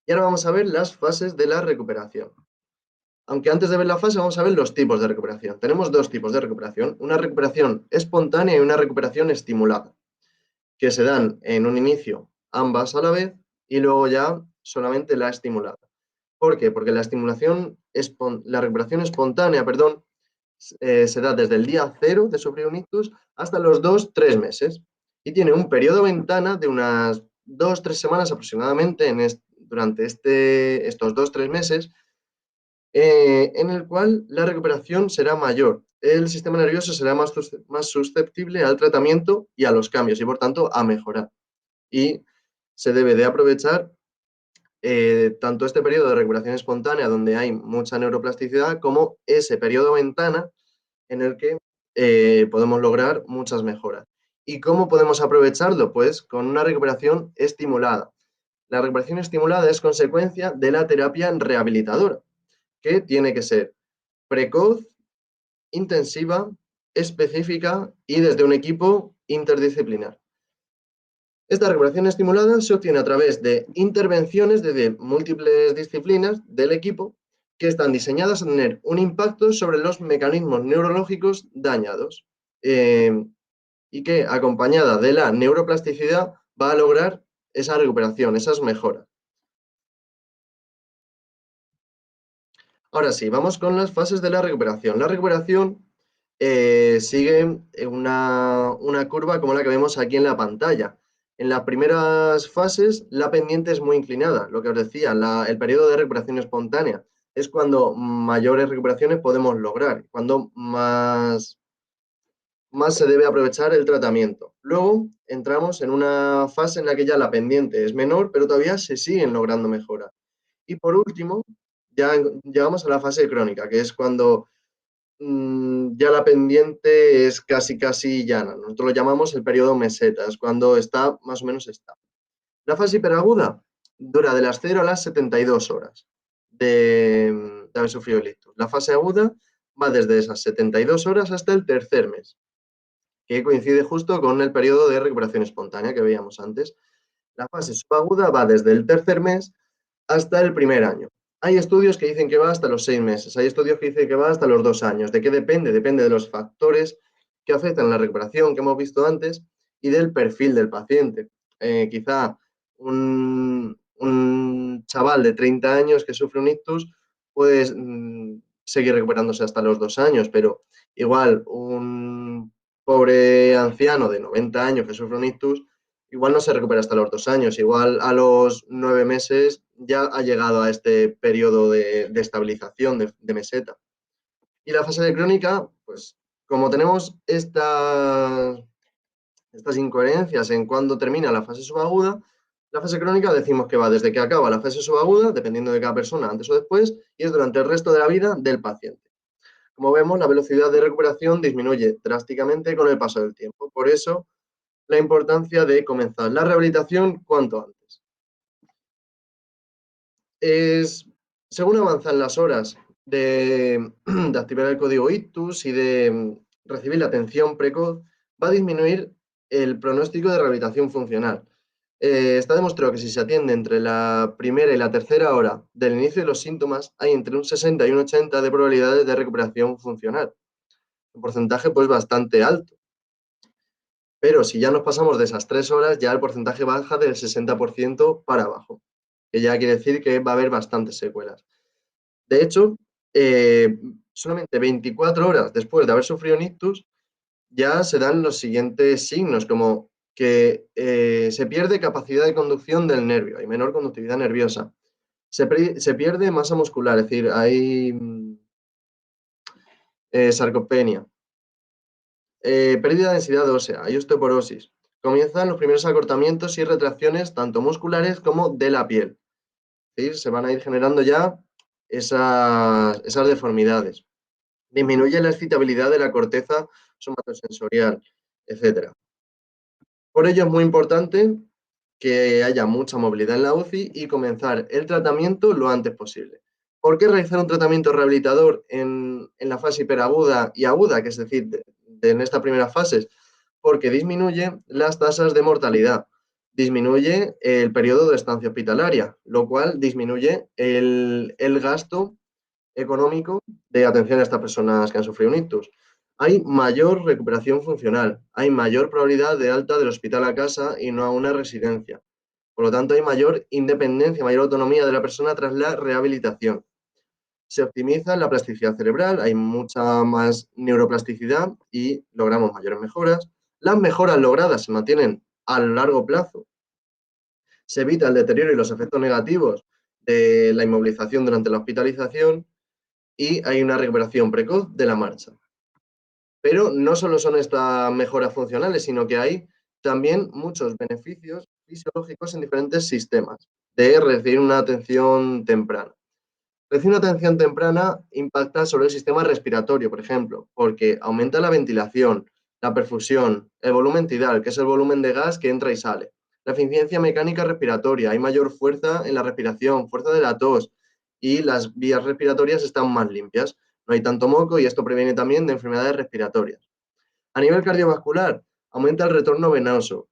Y ahora vamos a ver las fases de la recuperación. Aunque antes de ver la fase, vamos a ver los tipos de recuperación. Tenemos dos tipos de recuperación, una recuperación espontánea y una recuperación estimulada, que se dan en un inicio ambas a la vez y luego ya solamente la estimulada. ¿Por qué? Porque la recuperación espontánea, se da desde el día 0 de sufrir un ictus hasta los 2-3 meses y tiene un periodo ventana de unas 2-3 semanas aproximadamente durante estos 2-3 meses, en el cual la recuperación será mayor. El sistema nervioso será más susceptible al tratamiento y a los cambios y, por tanto, a mejorar. Y se debe de aprovechar tanto este periodo de recuperación espontánea, donde hay mucha neuroplasticidad, como ese periodo ventana en el que podemos lograr muchas mejoras. ¿Y cómo podemos aprovecharlo? Pues con una recuperación estimulada. La recuperación estimulada es consecuencia de la terapia rehabilitadora, que tiene que ser precoz, intensiva, específica y desde un equipo interdisciplinar. Esta recuperación estimulada se obtiene a través de intervenciones de múltiples disciplinas del equipo que están diseñadas a tener un impacto sobre los mecanismos neurológicos dañados y que, acompañada de la neuroplasticidad, va a lograr esa recuperación, esas mejoras. Ahora sí, vamos con las fases de la recuperación. La recuperación sigue una curva como la que vemos aquí en la pantalla. En las primeras fases, la pendiente es muy inclinada, lo que os decía, el periodo de recuperación espontánea es cuando mayores recuperaciones podemos lograr, cuando más se debe aprovechar el tratamiento. Luego entramos en una fase en la que ya la pendiente es menor, pero todavía se siguen logrando mejoras. Y por último, ya llegamos a la fase crónica, que es cuando ya la pendiente es casi llana. Nosotros lo llamamos el periodo meseta, es cuando está más o menos estable. La fase hiperaguda dura de las 0 a las 72 horas de haber sufrido el ictus. La fase aguda va desde esas 72 horas hasta el tercer mes, que coincide justo con el periodo de recuperación espontánea que veíamos antes. La fase subaguda va desde el tercer mes hasta el primer año. Hay estudios que dicen que va hasta los 6 meses, hay estudios que dicen que va hasta los 2 años. ¿De qué depende? Depende de los factores que afectan la recuperación que hemos visto antes y del perfil del paciente. Quizá un chaval de 30 años que sufre un ictus puede seguir recuperándose hasta los 2 años, pero igual un pobre anciano de 90 años que sufre un ictus igual no se recupera hasta los 2 años, igual a los 9 meses ya ha llegado a este periodo de estabilización, de meseta. Y la fase de crónica, pues como tenemos estas incoherencias en cuándo termina la fase subaguda, la fase crónica decimos que va desde que acaba la fase subaguda, dependiendo de cada persona, antes o después, y es durante el resto de la vida del paciente. Como vemos, la velocidad de recuperación disminuye drásticamente con el paso del tiempo. Por eso, la importancia de comenzar la rehabilitación cuanto antes. Según avanzan las horas de activar el código ictus y de recibir la atención precoz, va a disminuir el pronóstico de rehabilitación funcional. Está demostrado que si se atiende entre la primera y la tercera hora del inicio de los síntomas, hay entre un 60 y un 80 de probabilidades de recuperación funcional. Un porcentaje pues bastante alto. Pero si ya nos pasamos de esas 3 horas, ya el porcentaje baja del 60% para abajo, que ya quiere decir que va a haber bastantes secuelas. De hecho, solamente 24 horas después de haber sufrido un ictus, ya se dan los siguientes signos, como que se pierde capacidad de conducción del nervio, hay menor conductividad nerviosa, se pierde masa muscular, es decir, hay sarcopenia, pérdida de densidad ósea, hay osteoporosis. Comienzan los primeros acortamientos y retracciones tanto musculares como de la piel. ¿Sí? Se van a ir generando ya esas deformidades. Disminuye la excitabilidad de la corteza somatosensorial, etc. Por ello es muy importante que haya mucha movilidad en la UCI y comenzar el tratamiento lo antes posible. ¿Por qué realizar un tratamiento rehabilitador en la fase hiperaguda y aguda, que es decir, en estas primeras fases? Porque disminuye las tasas de mortalidad, disminuye el periodo de estancia hospitalaria, lo cual disminuye el gasto económico de atención a estas personas que han sufrido un ictus. Hay mayor recuperación funcional, hay mayor probabilidad de alta del hospital a casa y no a una residencia. Por lo tanto, hay mayor independencia, mayor autonomía de la persona tras la rehabilitación. Se optimiza la plasticidad cerebral, hay mucha más neuroplasticidad y logramos mayores mejoras. Las mejoras logradas se mantienen a largo plazo. Se evita el deterioro y los efectos negativos de la inmovilización durante la hospitalización y hay una recuperación precoz de la marcha. Pero no solo son estas mejoras funcionales, sino que hay también muchos beneficios fisiológicos en diferentes sistemas de recibir una atención temprana. Recibir una atención temprana impacta sobre el sistema respiratorio, por ejemplo, porque aumenta la ventilación, la perfusión, el volumen tidal, que es el volumen de gas que entra y sale, la eficiencia mecánica respiratoria, hay mayor fuerza en la respiración, fuerza de la tos y las vías respiratorias están más limpias, no hay tanto moco y esto previene también de enfermedades respiratorias. A nivel cardiovascular, aumenta el retorno venoso,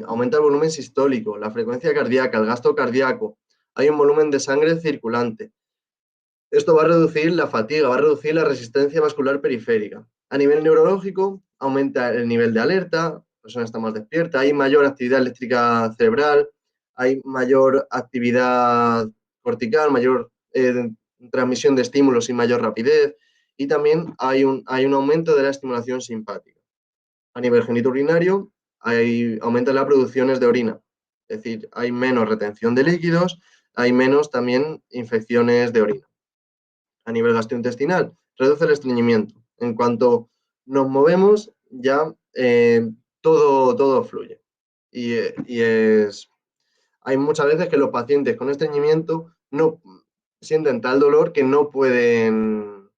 aumenta el volumen sistólico, la frecuencia cardíaca, el gasto cardíaco, hay un volumen de sangre circulante. Esto va a reducir la fatiga, va a reducir la resistencia vascular periférica. A nivel neurológico, aumenta el nivel de alerta, la persona está más despierta, hay mayor actividad eléctrica cerebral, hay mayor actividad cortical, mayor transmisión de estímulos y mayor rapidez, y también hay un aumento de la estimulación simpática. A nivel genitourinario, aumentan las producciones de orina, es decir, hay menos retención de líquidos, hay menos también infecciones de orina. A nivel gastrointestinal, reduce el estreñimiento. En cuanto nos movemos, ya todo fluye. Hay muchas veces que los pacientes con estreñimiento no sienten tal dolor que no pueden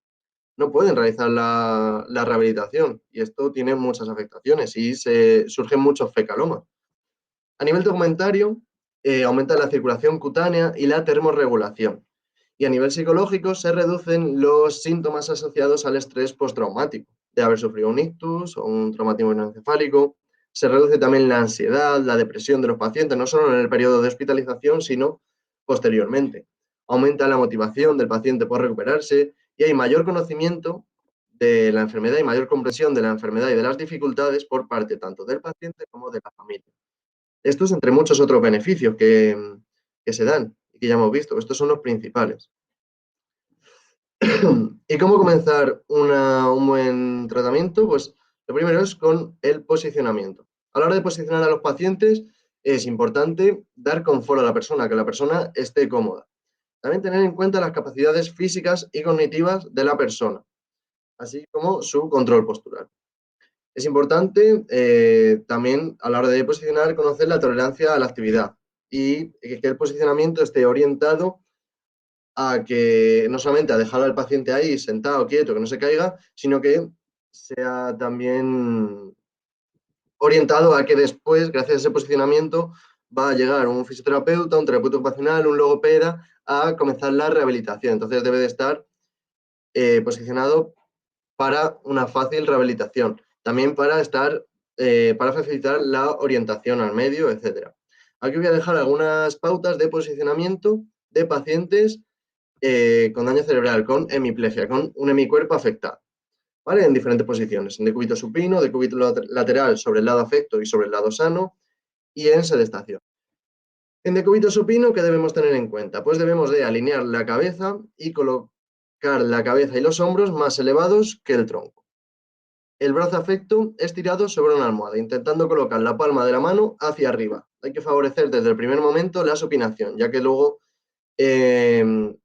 realizar la rehabilitación y esto tiene muchas afectaciones y surgen muchos fecalomas. A nivel documentario, aumenta la circulación cutánea y la termorregulación. Y a nivel psicológico se reducen los síntomas asociados al estrés postraumático, de haber sufrido un ictus o un traumatismo encefálico. Se reduce también la ansiedad, la depresión de los pacientes, no solo en el periodo de hospitalización, sino posteriormente. Aumenta la motivación del paciente por recuperarse y hay mayor conocimiento de la enfermedad y mayor comprensión de la enfermedad y de las dificultades por parte tanto del paciente como de la familia. Estos entre muchos otros beneficios que se dan y que ya hemos visto. Estos son los principales. ¿Y cómo comenzar un buen tratamiento? Pues lo primero es con el posicionamiento. A la hora de posicionar a los pacientes es importante dar confort a la persona, que la persona esté cómoda. También tener en cuenta las capacidades físicas y cognitivas de la persona, así como su control postural. Es importante también a la hora de posicionar conocer la tolerancia a la actividad y que el posicionamiento esté orientado a que no solamente a dejar al paciente ahí sentado, quieto, que no se caiga, sino que sea también orientado a que después, gracias a ese posicionamiento, va a llegar un fisioterapeuta, un terapeuta ocupacional, un logopeda a comenzar la rehabilitación. Entonces debe de estar posicionado para una fácil rehabilitación, también para facilitar la orientación al medio, etcétera. Aquí voy a dejar algunas pautas de posicionamiento de pacientes con daño cerebral, con hemiplegia, con un hemicuerpo afectado, ¿vale? En diferentes posiciones, en decúbito supino, decúbito lateral sobre el lado afecto y sobre el lado sano, y en sedestación. En decúbito supino, ¿qué debemos tener en cuenta? Pues debemos de alinear la cabeza y colocar la cabeza y los hombros más elevados que el tronco. El brazo afecto estirado sobre una almohada, intentando colocar la palma de la mano hacia arriba. Hay que favorecer desde el primer momento la supinación, ya que luego hay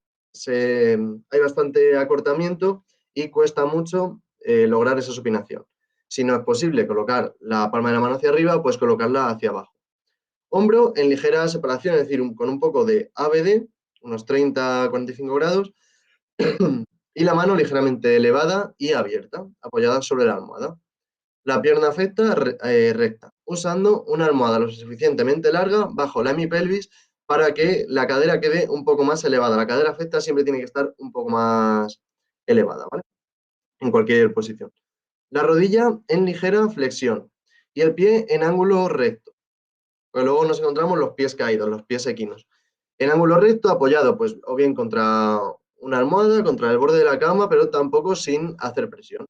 bastante acortamiento y cuesta mucho lograr esa supinación. Si no es posible colocar la palma de la mano hacia arriba, pues colocarla hacia abajo. Hombro en ligera separación, es decir, con un poco de ABD, unos 30-45 grados, y la mano ligeramente elevada y abierta, apoyada sobre la almohada. La pierna recta, usando una almohada lo suficientemente larga bajo la hemipelvis para que la cadera quede un poco más elevada. La cadera afecta siempre tiene que estar un poco más elevada, ¿vale? En cualquier posición. La rodilla en ligera flexión y el pie en ángulo recto. Porque luego nos encontramos los pies caídos, los pies equinos. En ángulo recto, apoyado, pues, o bien contra una almohada, contra el borde de la cama, pero tampoco sin hacer presión.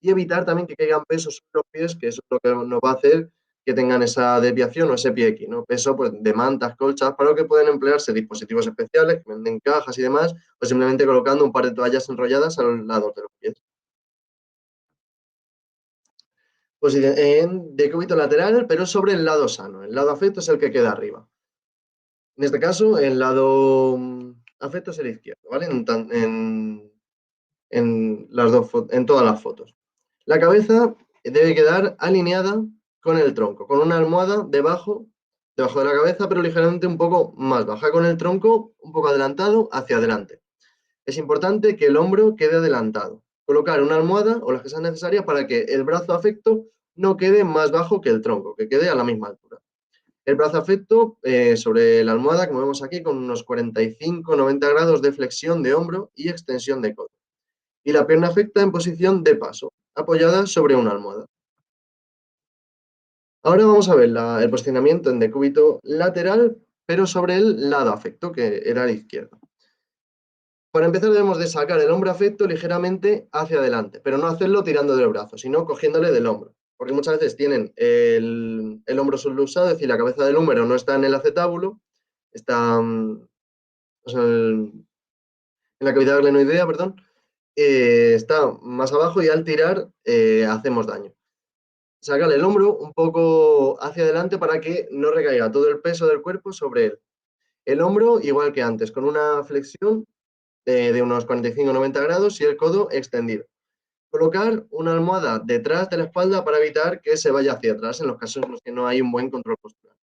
Y evitar también que caigan pesos sobre los pies, que eso es lo que nos va a hacer que tengan esa desviación o ese pie equino. Peso pues, de mantas, colchas, para lo que pueden emplearse dispositivos especiales, que venden cajas y demás, o simplemente colocando un par de toallas enrolladas a los lados de los pies. Pues en decúbito lateral, pero sobre el lado sano. El lado afecto es el que queda arriba. En este caso, el lado afecto es el izquierdo, ¿vale? En todas las fotos. La cabeza debe quedar alineada con el tronco, con una almohada debajo de la cabeza, pero ligeramente un poco más baja, con el tronco un poco adelantado hacia adelante. Es importante que el hombro quede adelantado, colocar una almohada o las que sean necesarias para que el brazo afecto no quede más bajo que el tronco, que quede a la misma altura. El brazo afecto sobre la almohada, como vemos aquí, con unos 45-90 grados de flexión de hombro y extensión de codo. Y la pierna afecta en posición de paso, apoyada sobre una almohada. Ahora vamos a ver el posicionamiento en decúbito lateral, pero sobre el lado afecto, que era el izquierdo. Para empezar debemos de sacar el hombro afecto ligeramente hacia adelante, pero no hacerlo tirando del brazo, sino cogiéndole del hombro. Porque muchas veces tienen el hombro subluxado, es decir, la cabeza del húmero no está en el acetábulo, está o sea, en la cavidad glenoidea, perdón, está más abajo y al tirar hacemos daño. Sacar el hombro un poco hacia adelante para que no recaiga todo el peso del cuerpo sobre él. El hombro, igual que antes, con una flexión de unos 45-90 grados y el codo extendido. Colocar una almohada detrás de la espalda para evitar que se vaya hacia atrás en los casos en los que no hay un buen control postural.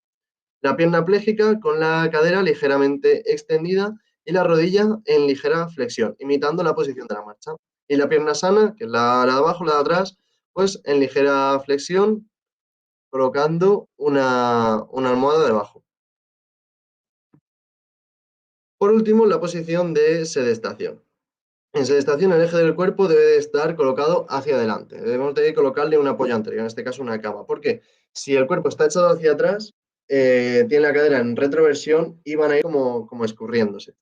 La pierna pléjica con la cadera ligeramente extendida y la rodilla en ligera flexión, imitando la posición de la marcha. Y la pierna sana, que es la de abajo, la de atrás, pues en ligera flexión, colocando una almohada debajo. Por último, la posición de sedestación. En sedestación, el eje del cuerpo debe de estar colocado hacia adelante. Debemos de colocarle un apoyo anterior, en este caso una cama. Porque si el cuerpo está echado hacia atrás, tiene la cadera en retroversión y van a ir como escurriéndose.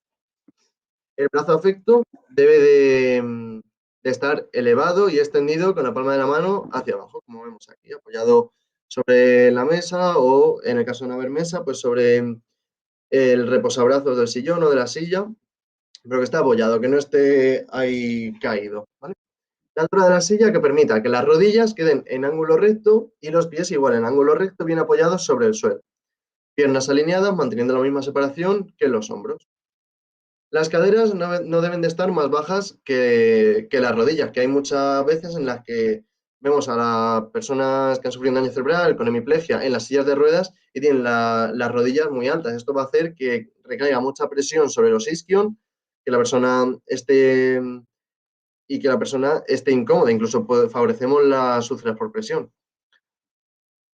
El brazo afecto debe de estar elevado y extendido con la palma de la mano hacia abajo, como vemos aquí, apoyado sobre la mesa o, en el caso de no haber mesa, pues sobre el reposabrazos del sillón o de la silla, pero que esté apoyado, que no esté ahí caído, ¿vale? La altura de la silla que permita que las rodillas queden en ángulo recto y los pies igual en ángulo recto, bien apoyados sobre el suelo. Piernas alineadas, manteniendo la misma separación que los hombros. Las caderas no deben de estar más bajas que las rodillas, que hay muchas veces en las que vemos a las personas que han sufrido un daño cerebral con hemiplegia en las sillas de ruedas y tienen las rodillas muy altas. Esto va a hacer que recaiga mucha presión sobre los isquion, que la persona esté incómoda, incluso favorecemos las úlceras por presión.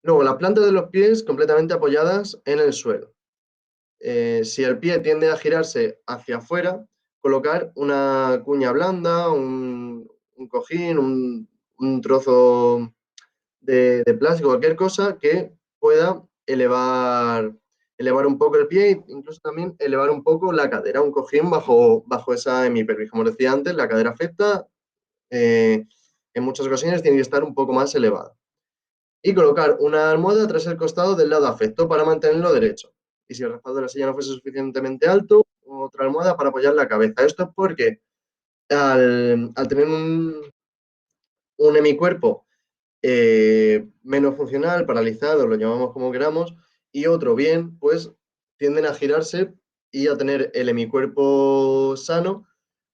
Luego, las plantas de los pies completamente apoyadas en el suelo. Si el pie tiende a girarse hacia afuera, colocar una cuña blanda, un cojín, un trozo de plástico, cualquier cosa que pueda elevar un poco el pie e incluso también elevar un poco la cadera, un cojín bajo esa hemipelvis. Como decía antes, la cadera afecta, en muchas ocasiones tiene que estar un poco más elevada. Y colocar una almohada tras el costado del lado afecto para mantenerlo derecho. Y si el respaldo de la silla no fuese suficientemente alto, otra almohada para apoyar la cabeza. Esto es porque al tener un hemicuerpo menos funcional, paralizado, lo llamamos como queramos, y otro bien, pues tienden a girarse y a tener el hemicuerpo sano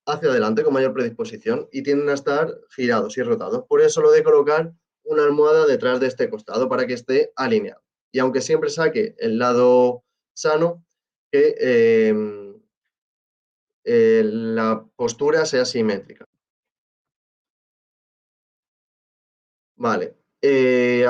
hacia adelante con mayor predisposición y tienden a estar girados y rotados. Por eso lo de colocar una almohada detrás de este costado para que esté alineado. Y aunque siempre saque el lado sano, que la postura sea simétrica. Vale.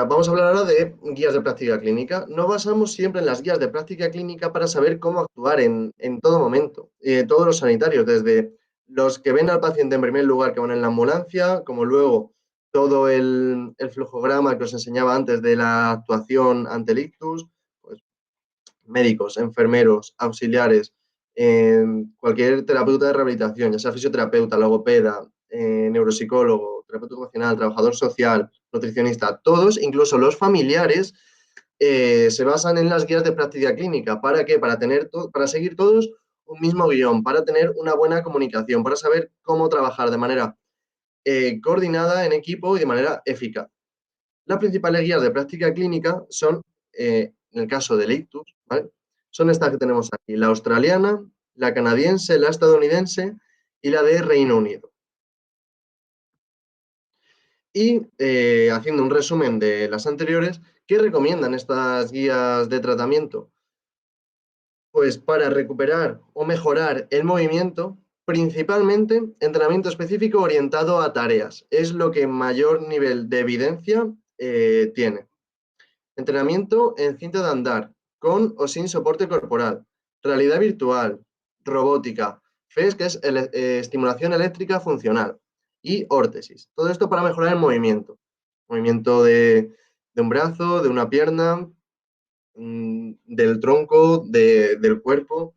Vamos a hablar ahora de guías de práctica clínica. Nos basamos siempre en las guías de práctica clínica para saber cómo actuar en todo momento. Todos los sanitarios, desde los que ven al paciente en primer lugar que van en la ambulancia, como luego todo el flujograma que os enseñaba antes de la actuación ante el ictus, pues médicos, enfermeros, auxiliares, cualquier terapeuta de rehabilitación, ya sea fisioterapeuta, logopeda, neuropsicólogo, terapeuta ocupacional, trabajador social, nutricionista, todos, incluso los familiares, se basan en las guías de práctica clínica. ¿Para qué? Para seguir todos un mismo guión, para tener una buena comunicación, para saber cómo trabajar de manera coordinada en equipo y de manera eficaz. Las principales guías de práctica clínica son, en el caso del ictus, ¿vale? Son estas que tenemos aquí, la australiana, la canadiense, la estadounidense y la de Reino Unido. Y haciendo un resumen de las anteriores, ¿qué recomiendan estas guías de tratamiento? Pues para recuperar o mejorar el movimiento, Principalmente entrenamiento específico orientado a tareas. Es lo que mayor nivel de evidencia tiene. Entrenamiento en cinta de andar, con o sin soporte corporal, realidad virtual, robótica, FES, que es estimulación eléctrica funcional, y órtesis. Todo esto para mejorar el movimiento. Movimiento de un brazo, de una pierna, del tronco, del cuerpo,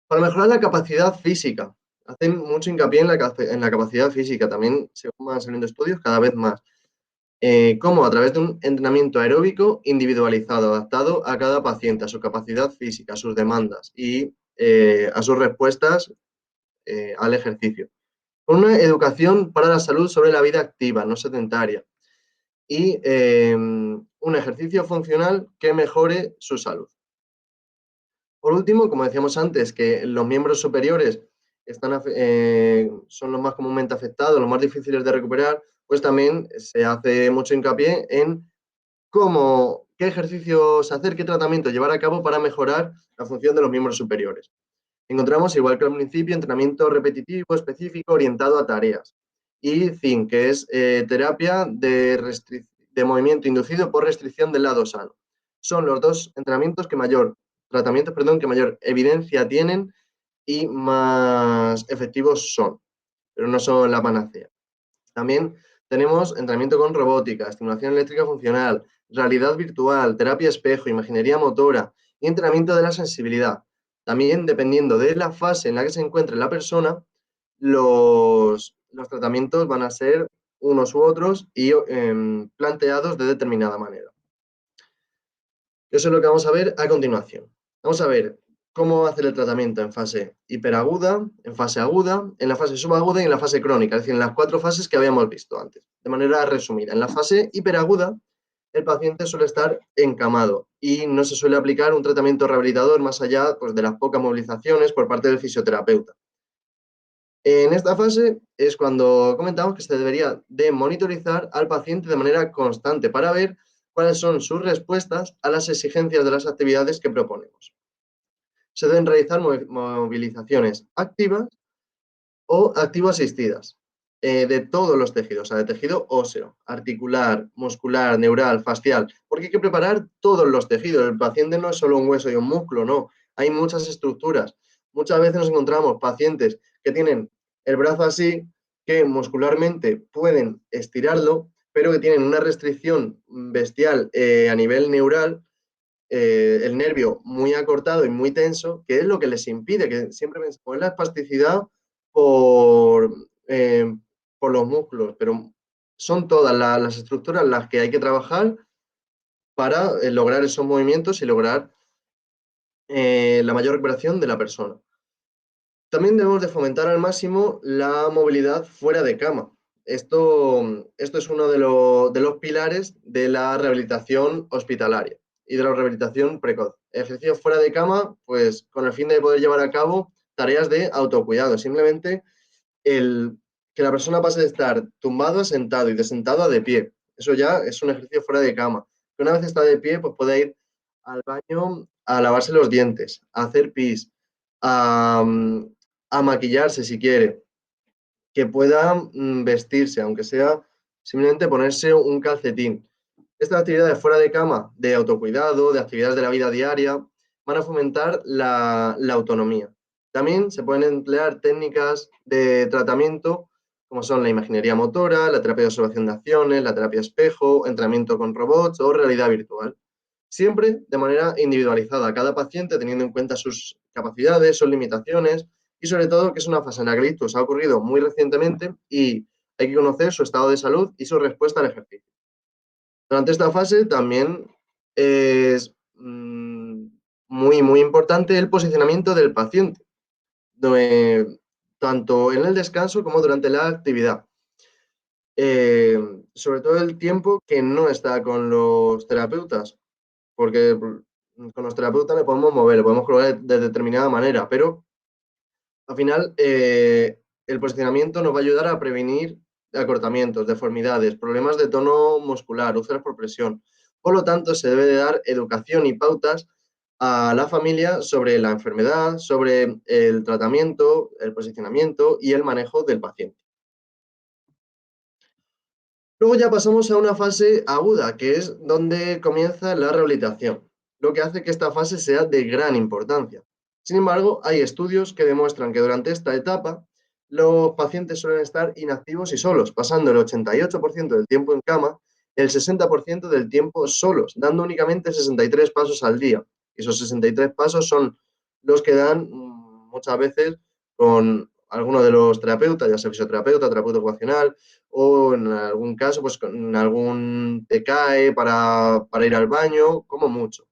para mejorar la capacidad física. Hacen mucho hincapié en la capacidad física, también según van saliendo estudios cada vez más. Como a través de un entrenamiento aeróbico individualizado, adaptado a cada paciente, a su capacidad física, a sus demandas y a sus respuestas al ejercicio. Con una educación para la salud sobre la vida activa, no sedentaria, y un ejercicio funcional que mejore su salud. Por último, como decíamos antes, que los miembros superiores son los más comúnmente afectados, los más difíciles de recuperar, pues también se hace mucho hincapié en qué ejercicios hacer, qué tratamiento llevar a cabo para mejorar la función de los miembros superiores. Encontramos, igual que al principio, entrenamiento repetitivo específico orientado a tareas. Y ZIN, que es terapia de movimiento inducido por restricción del lado sano. Son los dos tratamientos que mayor evidencia tienen y más efectivos son, pero no son la panacea. También tenemos entrenamiento con robótica, estimulación eléctrica funcional, realidad virtual, terapia espejo, imaginería motora y entrenamiento de la sensibilidad. También, dependiendo de la fase en la que se encuentre la persona, los tratamientos van a ser unos u otros y planteados de determinada manera. Eso es lo que vamos a ver a continuación. Vamos a ver cómo hacer el tratamiento en fase hiperaguda, en fase aguda, en la fase subaguda y en la fase crónica, es decir, en las 4 fases que habíamos visto antes. De manera resumida, en la fase hiperaguda, el paciente suele estar encamado y no se suele aplicar un tratamiento rehabilitador más allá, pues, de las pocas movilizaciones por parte del fisioterapeuta. En esta fase es cuando comentamos que se debería de monitorizar al paciente de manera constante para ver cuáles son sus respuestas a las exigencias de las actividades que proponemos. Se deben realizar movilizaciones activas o activo-asistidas de todos los tejidos, o sea, de tejido óseo, articular, muscular, neural, fascial, porque hay que preparar todos los tejidos. El paciente no es solo un hueso y un músculo, no, hay muchas estructuras. Muchas veces nos encontramos pacientes que tienen el brazo así, que muscularmente pueden estirarlo, pero que tienen una restricción bestial a nivel neural, el nervio muy acortado y muy tenso, que es lo que les impide, que siempre pensamos en la espasticidad por, eh, por los músculos, pero son todas las estructuras las que hay que trabajar para lograr esos movimientos y lograr la mayor recuperación de la persona. También debemos de fomentar al máximo la movilidad fuera de cama. Esto es uno de los pilares de la rehabilitación hospitalaria y de la rehabilitación precoz. Ejercicios fuera de cama, pues con el fin de poder llevar a cabo tareas de autocuidado. Simplemente que la persona pase de estar tumbado a sentado y de sentado a de pie. Eso ya es un ejercicio fuera de cama. Que una vez está de pie, pues puede ir al baño a lavarse los dientes, a hacer pis, a, a maquillarse si quiere, que pueda vestirse, aunque sea simplemente ponerse un calcetín. Estas actividades fuera de cama, de autocuidado, de actividades de la vida diaria, van a fomentar la autonomía. También se pueden emplear técnicas de tratamiento como son la imaginería motora, la terapia de observación de acciones, la terapia espejo, entrenamiento con robots o realidad virtual. Siempre de manera individualizada, cada paciente teniendo en cuenta sus capacidades, sus limitaciones y sobre todo que es una fase en la que el ictus ha ocurrido muy recientemente y hay que conocer su estado de salud y su respuesta al ejercicio. Durante esta fase también es muy importante el posicionamiento del paciente, tanto en el descanso como durante la actividad. Sobre todo el tiempo que no está con los terapeutas, porque con los terapeutas le podemos mover, le podemos colocar de determinada manera, pero al final el posicionamiento nos va a ayudar a prevenir acortamientos, deformidades, problemas de tono muscular, úlceras por presión. Por lo tanto, se debe de dar educación y pautas a la familia sobre la enfermedad, sobre el tratamiento, el posicionamiento y el manejo del paciente. Luego ya pasamos a una fase aguda, que es donde comienza la rehabilitación, lo que hace que esta fase sea de gran importancia. Sin embargo, hay estudios que demuestran que durante esta etapa los pacientes suelen estar inactivos y solos, pasando el 88% del tiempo en cama, el 60% del tiempo solos, dando únicamente 63 pasos al día. Esos 63 pasos son los que dan muchas veces con alguno de los terapeutas, ya sea fisioterapeuta, terapeuta ocupacional, o en algún caso, pues con algún TKE para ir al baño, como mucho.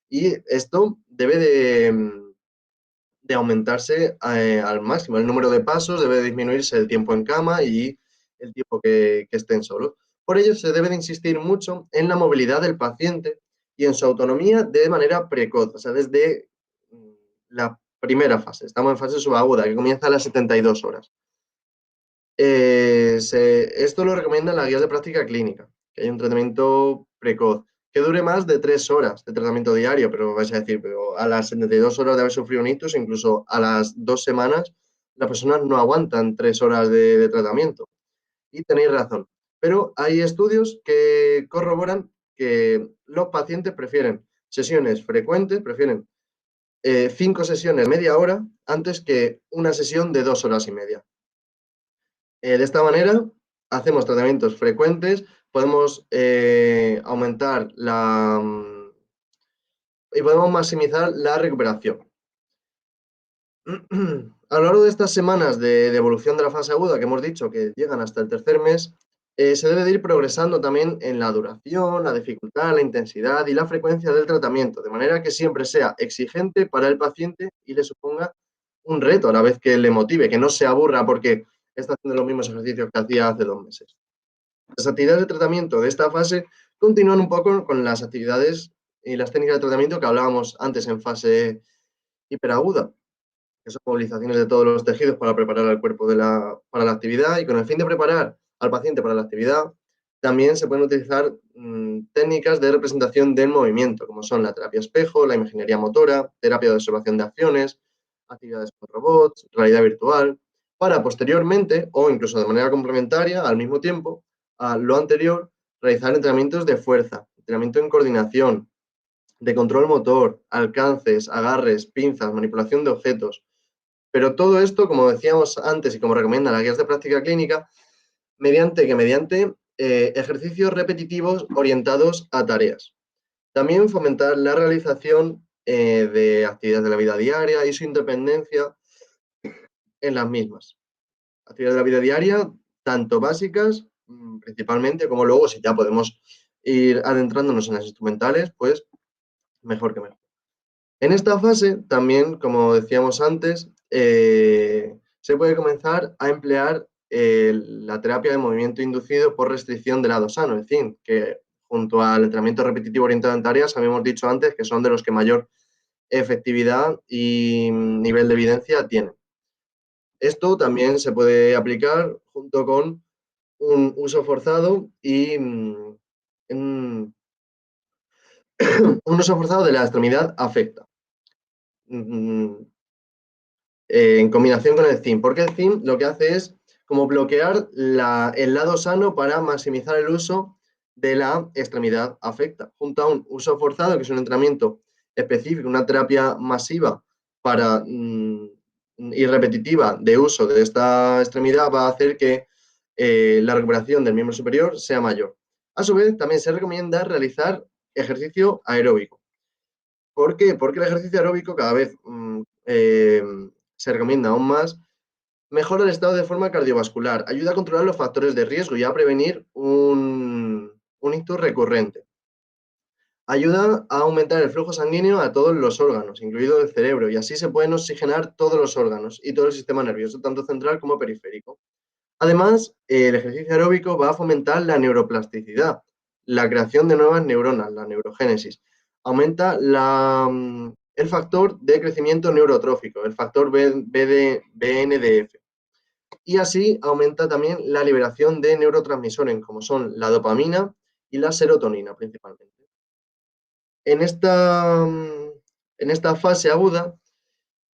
Y esto debe de aumentarse al máximo. El número de pasos debe disminuirse el tiempo en cama y el tiempo que estén solos. Por ello, se debe de insistir mucho en la movilidad del paciente y en su autonomía de manera precoz, o sea, desde la primera fase. Estamos en fase subaguda, que comienza a las 72 horas. Esto lo recomienda la guía de práctica clínica, que hay un tratamiento precoz, que dure más de 3 horas de tratamiento diario, pero vais a decir, pero a las 72 horas de haber sufrido un ictus, incluso a las 2 semanas, las personas no aguantan 3 horas de tratamiento. Y tenéis razón. Pero hay estudios que corroboran que los pacientes prefieren sesiones frecuentes, prefieren 5 sesiones media hora antes que una sesión de 2 horas y media. De esta manera, hacemos tratamientos frecuentes, podemos aumentar y podemos maximizar la recuperación. A lo largo de estas semanas de evolución de la fase aguda, que hemos dicho que llegan hasta el tercer mes, se debe de ir progresando también en la duración, la dificultad, la intensidad y la frecuencia del tratamiento, de manera que siempre sea exigente para el paciente y le suponga un reto a la vez que le motive, que no se aburra porque está haciendo los mismos ejercicios que hacía hace 2 meses. Las actividades de tratamiento de esta fase continúan un poco con las actividades y las técnicas de tratamiento que hablábamos antes en fase hiperaguda, que son movilizaciones de todos los tejidos para preparar al cuerpo para la actividad, y con el fin de preparar al paciente para la actividad, también se pueden utilizar técnicas de representación del movimiento, como son la terapia espejo, la imaginería motora, terapia de observación de acciones, actividades con robots, realidad virtual, para posteriormente, o incluso de manera complementaria, al mismo tiempo, a lo anterior, realizar entrenamientos de fuerza, entrenamiento en coordinación, de control motor, alcances, agarres, pinzas, manipulación de objetos. Pero todo esto, como decíamos antes y como recomiendan las guías de práctica clínica, mediante ejercicios repetitivos orientados a tareas. También fomentar la realización de actividades de la vida diaria y su independencia en las mismas. Actividades de la vida diaria, tanto básicas, principalmente, como luego, si ya podemos ir adentrándonos en las instrumentales, pues mejor que mejor. En esta fase, también, como decíamos antes, se puede comenzar a emplear la terapia de movimiento inducido por restricción del lado sano, es decir, que junto al entrenamiento repetitivo orientado en tareas, habíamos dicho antes que son de los que mayor efectividad y nivel de evidencia tienen. Esto también se puede aplicar junto con un uso forzado y un uso forzado de la extremidad afecta. En combinación con el ZIM, porque el ZIM lo que hace es como bloquear el lado sano para maximizar el uso de la extremidad afecta, junto a un uso forzado, que es un entrenamiento específico, una terapia masiva para y repetitiva de uso de esta extremidad, va a hacer que la recuperación del miembro superior sea mayor. A su vez, también se recomienda realizar ejercicio aeróbico. ¿Por qué? Porque el ejercicio aeróbico cada vez se recomienda aún más, mejora el estado de forma cardiovascular, ayuda a controlar los factores de riesgo y a prevenir un ictus recurrente. Ayuda a aumentar el flujo sanguíneo a todos los órganos, incluido el cerebro, y así se pueden oxigenar todos los órganos y todo el sistema nervioso, tanto central como periférico. Además, el ejercicio aeróbico va a fomentar la neuroplasticidad, la creación de nuevas neuronas, la neurogénesis. Aumenta el factor de crecimiento neurotrófico, el factor BNDF. Y así aumenta también la liberación de neurotransmisores, como son la dopamina y la serotonina principalmente. En esta En esta fase aguda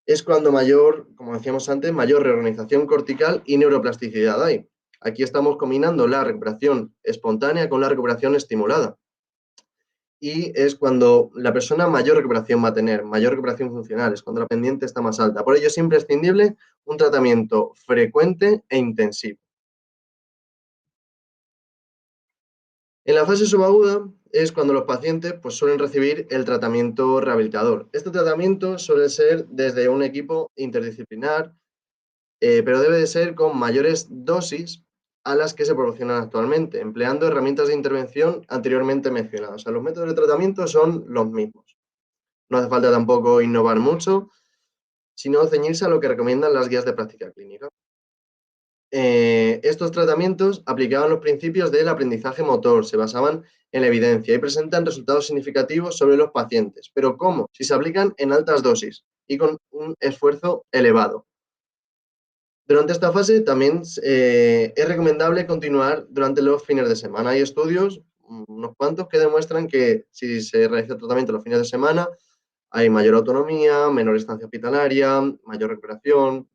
es cuando mayor, como decíamos antes, mayor reorganización cortical y neuroplasticidad hay. Aquí estamos combinando la recuperación espontánea con la recuperación estimulada. Y es cuando la persona mayor recuperación va a tener, mayor recuperación funcional, es cuando la pendiente está más alta. Por ello es imprescindible un tratamiento frecuente e intensivo. En la fase subaguda es cuando los pacientes pues, suelen recibir el tratamiento rehabilitador. Este tratamiento suele ser desde un equipo interdisciplinar, pero debe de ser con mayores dosis a las que se proporcionan actualmente, empleando herramientas de intervención anteriormente mencionadas. O sea, los métodos de tratamiento son los mismos. No hace falta tampoco innovar mucho, sino ceñirse a lo que recomiendan las guías de práctica clínica. Estos tratamientos aplicaban los principios del aprendizaje motor, se basaban en la evidencia y presentan resultados significativos sobre los pacientes. Pero ¿cómo? Si se aplican en altas dosis y con un esfuerzo elevado. Durante esta fase también es recomendable continuar durante los fines de semana. Hay estudios, unos cuantos, que demuestran que si se realiza el tratamiento los fines de semana, hay mayor autonomía, menor estancia hospitalaria, mayor recuperación.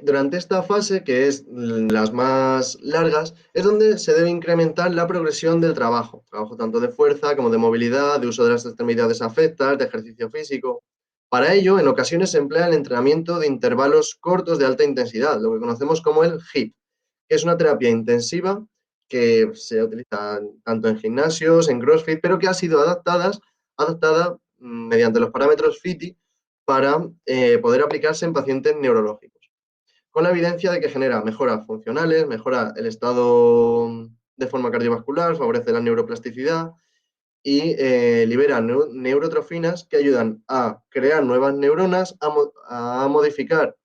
Durante esta fase, que es las más largas, es donde se debe incrementar la progresión del trabajo tanto de fuerza como de movilidad, de uso de las extremidades afectas, de ejercicio físico. Para ello, en ocasiones se emplea el entrenamiento de intervalos cortos de alta intensidad, lo que conocemos como el HIIT, que es una terapia intensiva que se utiliza tanto en gimnasios, en CrossFit, pero que ha sido adaptada mediante los parámetros FITI para poder aplicarse en pacientes neurológicos, con la evidencia de que genera mejoras funcionales, mejora el estado de forma cardiovascular, favorece la neuroplasticidad y libera neurotrofinas que ayudan a crear nuevas neuronas, a modificar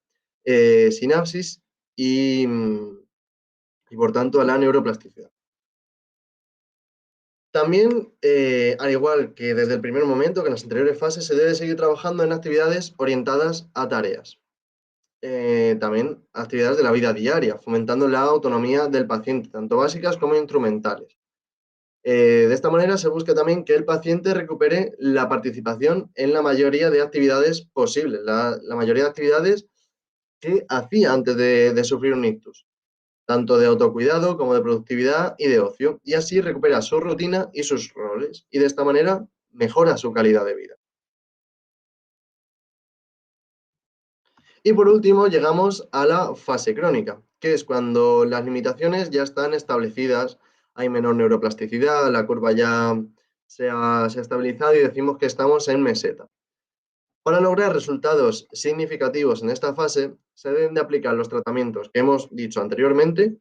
sinapsis y, por tanto, a la neuroplasticidad. También, al igual que desde el primer momento, que en las anteriores fases, se debe seguir trabajando en actividades orientadas a tareas. También actividades de la vida diaria, fomentando la autonomía del paciente, tanto básicas como instrumentales. De esta manera se busca también que el paciente recupere la participación en la mayoría de actividades posibles, la mayoría de actividades que hacía antes de sufrir un ictus, tanto de autocuidado como de productividad y de ocio, y así recupera su rutina y sus roles, y de esta manera mejora su calidad de vida. Y por último, llegamos a la fase crónica, que es cuando las limitaciones ya están establecidas, hay menor neuroplasticidad, la curva ya se ha estabilizado y decimos que estamos en meseta. Para lograr resultados significativos en esta fase, se deben de aplicar los tratamientos que hemos dicho anteriormente,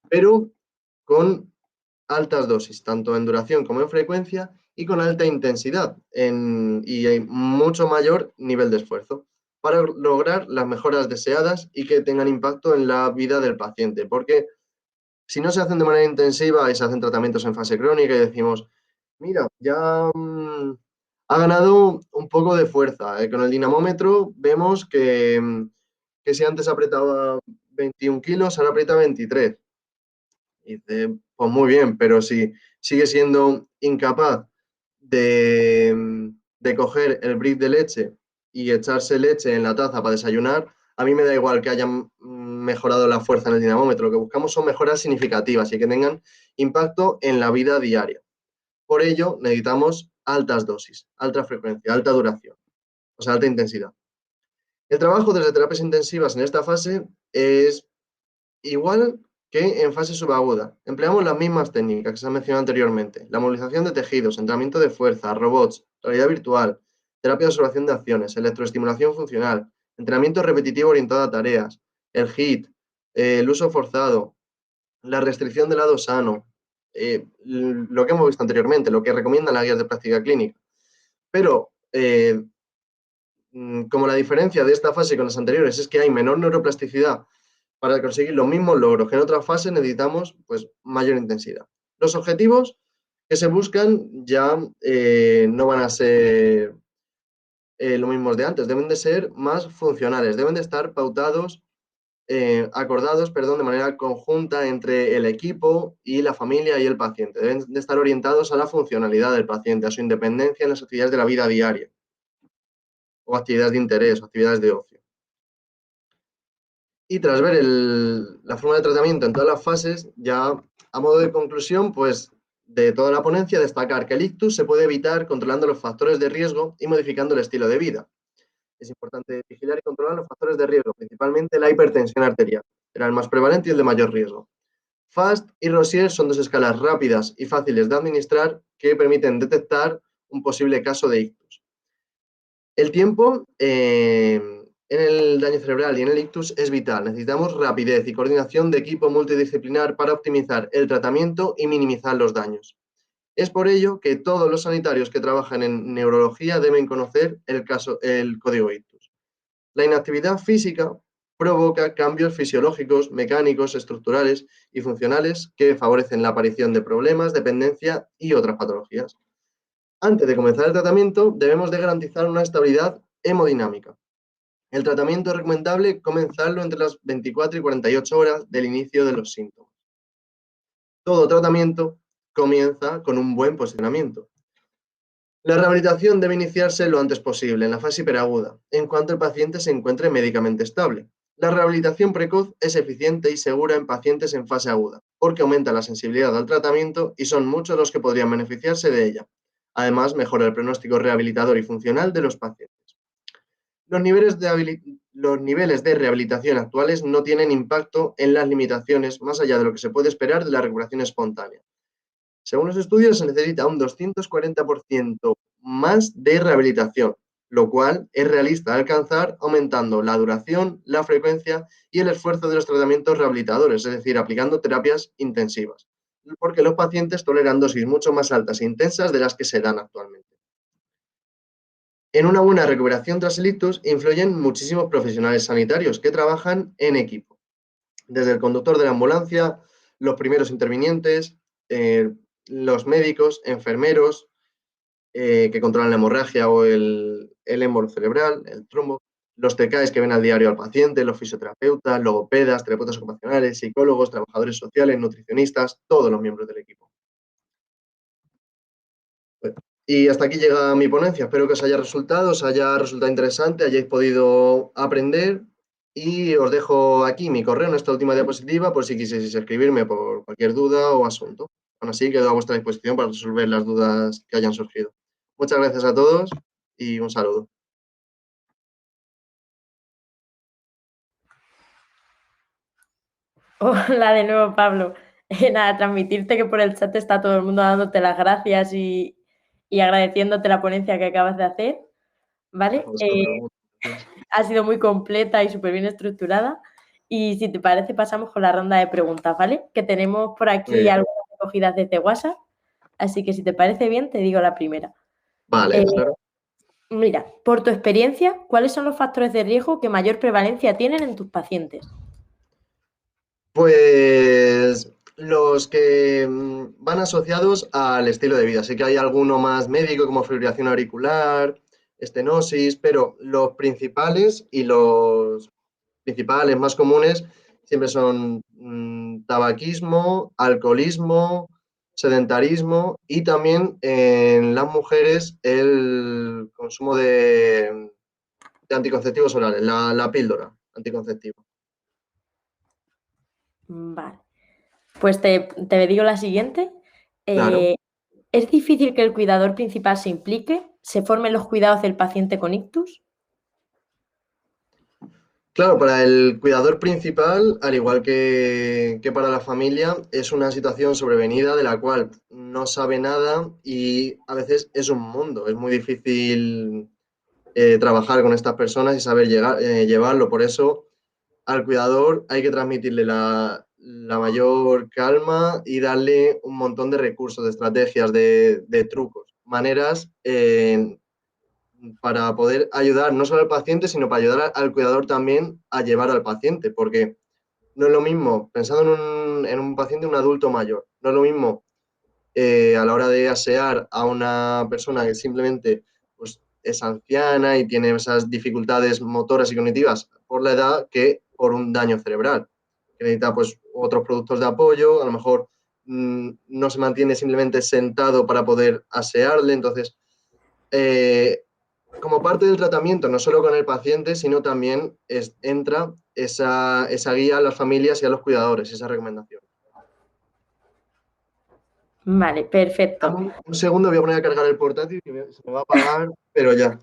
pero con altas dosis, tanto en duración como en frecuencia, y con alta intensidad y hay mucho mayor nivel de esfuerzo para lograr las mejoras deseadas y que tengan impacto en la vida del paciente. Porque si no se hacen de manera intensiva y se hacen tratamientos en fase crónica y decimos, mira, ya ha ganado un poco de fuerza. Con el dinamómetro vemos que si antes apretaba 21 kilos, ahora aprieta 23. Y dice, pues muy bien, pero si sigue siendo incapaz de coger el brick de leche y echarse leche en la taza para desayunar, a mí me da igual que hayan mejorado la fuerza en el dinamómetro. Lo que buscamos son mejoras significativas y que tengan impacto en la vida diaria. Por ello, necesitamos altas dosis, alta frecuencia, alta duración, o sea, alta intensidad. El trabajo desde terapias intensivas en esta fase es igual que en fase subaguda. Empleamos las mismas técnicas que se han mencionado anteriormente. La movilización de tejidos, entrenamiento de fuerza, robots, realidad virtual, terapia de observación de acciones, electroestimulación funcional, entrenamiento repetitivo orientado a tareas, el HIIT, el uso forzado, la restricción del lado sano, lo que hemos visto anteriormente, lo que recomiendan las guías de práctica clínica. Pero como la diferencia de esta fase con las anteriores es que hay menor neuroplasticidad, para conseguir los mismos logros que en otras fases necesitamos pues, mayor intensidad. Los objetivos que se buscan ya no van a ser los mismos de antes, deben de ser más funcionales, deben de estar pautados acordados, de manera conjunta entre el equipo y la familia y el paciente. Deben de estar orientados a la funcionalidad del paciente, a su independencia en las actividades de la vida diaria o actividades de interés o actividades de ocio. Y tras ver la forma de tratamiento en todas las fases, ya a modo de conclusión, pues de toda la ponencia, destacar que el ictus se puede evitar controlando los factores de riesgo y modificando el estilo de vida. Es importante vigilar y controlar los factores de riesgo, principalmente la hipertensión arterial. Era el más prevalente y el de mayor riesgo. FAST y Rosier son dos escalas rápidas y fáciles de administrar que permiten detectar un posible caso de ictus. El tiempo en el daño cerebral y en el ictus es vital. Necesitamos rapidez y coordinación de equipo multidisciplinar para optimizar el tratamiento y minimizar los daños. Es por ello que todos los sanitarios que trabajan en neurología deben conocer el código ictus. La inactividad física provoca cambios fisiológicos, mecánicos, estructurales y funcionales que favorecen la aparición de problemas, dependencia y otras patologías. Antes de comenzar el tratamiento, debemos de garantizar una estabilidad hemodinámica. El tratamiento es recomendable comenzarlo entre las 24 y 48 horas del inicio de los síntomas. Todo tratamiento comienza con un buen posicionamiento. La rehabilitación debe iniciarse lo antes posible, en la fase hiperaguda, en cuanto el paciente se encuentre médicamente estable. La rehabilitación precoz es eficiente y segura en pacientes en fase aguda, porque aumenta la sensibilidad al tratamiento y son muchos los que podrían beneficiarse de ella. Además, mejora el pronóstico rehabilitador y funcional de los pacientes. Los niveles de rehabilitación actuales no tienen impacto en las limitaciones más allá de lo que se puede esperar de la recuperación espontánea. Según los estudios, se necesita un 240% más de rehabilitación, lo cual es realista de alcanzar aumentando la duración, la frecuencia y el esfuerzo de los tratamientos rehabilitadores, es decir, aplicando terapias intensivas, porque los pacientes toleran dosis mucho más altas e intensas de las que se dan actualmente. En una buena recuperación tras el ictus influyen muchísimos profesionales sanitarios que trabajan en equipo, desde el conductor de la ambulancia, los primeros intervinientes, los médicos, enfermeros que controlan la hemorragia o el émbolo cerebral, el trombo, los TKs que ven al diario al paciente, los fisioterapeutas, logopedas, terapeutas ocupacionales, psicólogos, trabajadores sociales, nutricionistas, todos los miembros del equipo. Y hasta aquí llega mi ponencia. Espero que os haya resultado interesante, hayáis podido aprender y os dejo aquí mi correo en esta última diapositiva por si quisieseis escribirme por cualquier duda o asunto. Aún así, quedo a vuestra disposición para resolver las dudas que hayan surgido. Muchas gracias a todos y un saludo.
Hola de nuevo, Pablo. Nada, transmitirte que por el chat está todo el mundo dándote las gracias y agradeciéndote la ponencia que acabas de hacer, ¿vale? Ha sido muy completa y súper bien estructurada. Y si te parece, pasamos con la ronda de preguntas, ¿vale? Que tenemos por aquí algunas recogidas desde WhatsApp. Así que si te parece bien, te digo la primera.
Vale, claro.
Mira, por tu experiencia, ¿cuáles son los factores de riesgo que mayor prevalencia tienen en tus pacientes?
Pues los que van asociados al estilo de vida. Sí que hay alguno más médico como fibrilación auricular, estenosis, pero los principales y los principales más comunes siempre son tabaquismo, alcoholismo, sedentarismo y también en las mujeres el consumo de anticonceptivos orales, la píldora anticonceptiva.
Vale. Pues te digo la siguiente.
Claro.
¿Es difícil que el cuidador principal se implique? ¿Se formen los cuidados del paciente con ictus?
Claro, para el cuidador principal, al igual que para la familia, es una situación sobrevenida de la cual no sabe nada y a veces es un mundo. Es muy difícil trabajar con estas personas y saber llevarlo. Por eso, al cuidador hay que transmitirle la mayor calma y darle un montón de recursos, de estrategias, de trucos, maneras para poder ayudar no solo al paciente, sino para ayudar al cuidador también a llevar al paciente, porque no es lo mismo, pensando en un paciente, un adulto mayor, no es lo mismo a la hora de asear a una persona que simplemente pues, es anciana y tiene esas dificultades motoras y cognitivas por la edad que por un daño cerebral, que necesita pues otros productos de apoyo, a lo mejor no se mantiene simplemente sentado para poder asearle, entonces como parte del tratamiento, no solo con el paciente, sino también entra esa guía a las familias y a los cuidadores, esa recomendación.
Vale, perfecto.
Dame un segundo, voy a poner a cargar el portátil, que se me va a apagar, pero ya.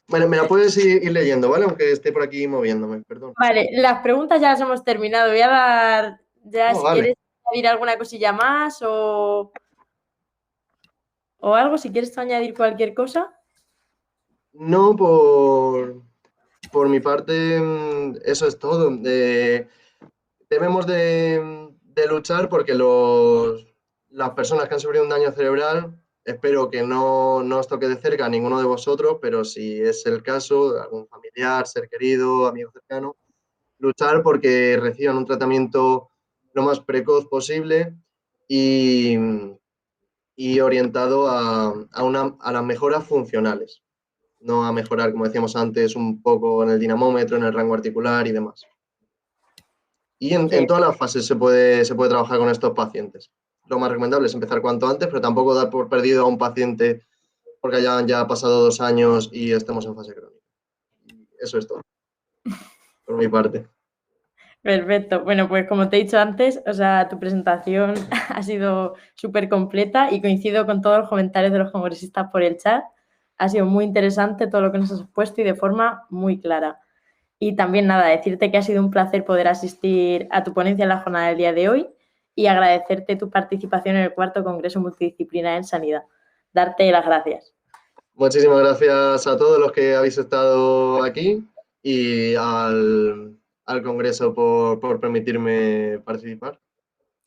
Bueno, me la puedes ir leyendo, ¿vale? Aunque esté por aquí moviéndome, perdón.
Vale, las preguntas ya las hemos terminado. Voy a dar ya,
No,
si
vale.
quieres añadir alguna cosilla más o algo, si quieres añadir cualquier cosa.
No, por mi parte, eso es todo. Debemos de luchar porque las personas que han sufrido un daño cerebral, espero que no os toque de cerca a ninguno de vosotros, pero si es el caso, algún familiar, ser querido, amigo cercano, luchar porque reciban un tratamiento lo más precoz posible y, y orientado a las mejoras funcionales, no a mejorar, como decíamos antes, un poco en el dinamómetro, en el rango articular y demás. Y en todas las fases se puede trabajar con estos pacientes. Lo más recomendable es empezar cuanto antes, pero tampoco dar por perdido a un paciente porque hayan ya pasado 2 años y estemos en fase crónica. Eso es todo, por mi parte.
Perfecto. Bueno, pues como te he dicho antes, o sea, tu presentación ha sido súper completa y coincido con todos los comentarios de los congresistas por el chat. Ha sido muy interesante todo lo que nos has expuesto y de forma muy clara. Y también nada, decirte que ha sido un placer poder asistir a tu ponencia en la jornada del día de hoy y agradecerte tu participación en el cuarto Congreso Multidisciplinar en Sanidad. Darte las gracias.
Muchísimas gracias a todos los que habéis estado aquí y al Congreso por permitirme participar.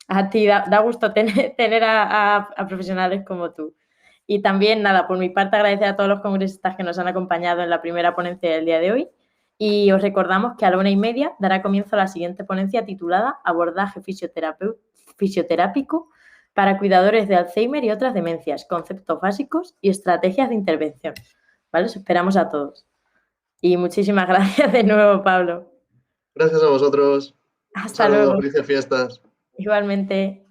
A ti da gusto tener a profesionales como tú. Y también, nada, por mi parte agradecer a todos los congresistas que nos han acompañado en la primera ponencia del día de hoy. Y os recordamos que a la 1:30 dará comienzo la siguiente ponencia titulada Abordaje fisioterápico para cuidadores de Alzheimer y otras demencias, conceptos básicos y estrategias de intervención. ¿Vale? Os esperamos a todos. Y muchísimas gracias de nuevo, Pablo.
Gracias a vosotros. Un
Hasta
saludo,
luego.
felices fiestas.
Igualmente.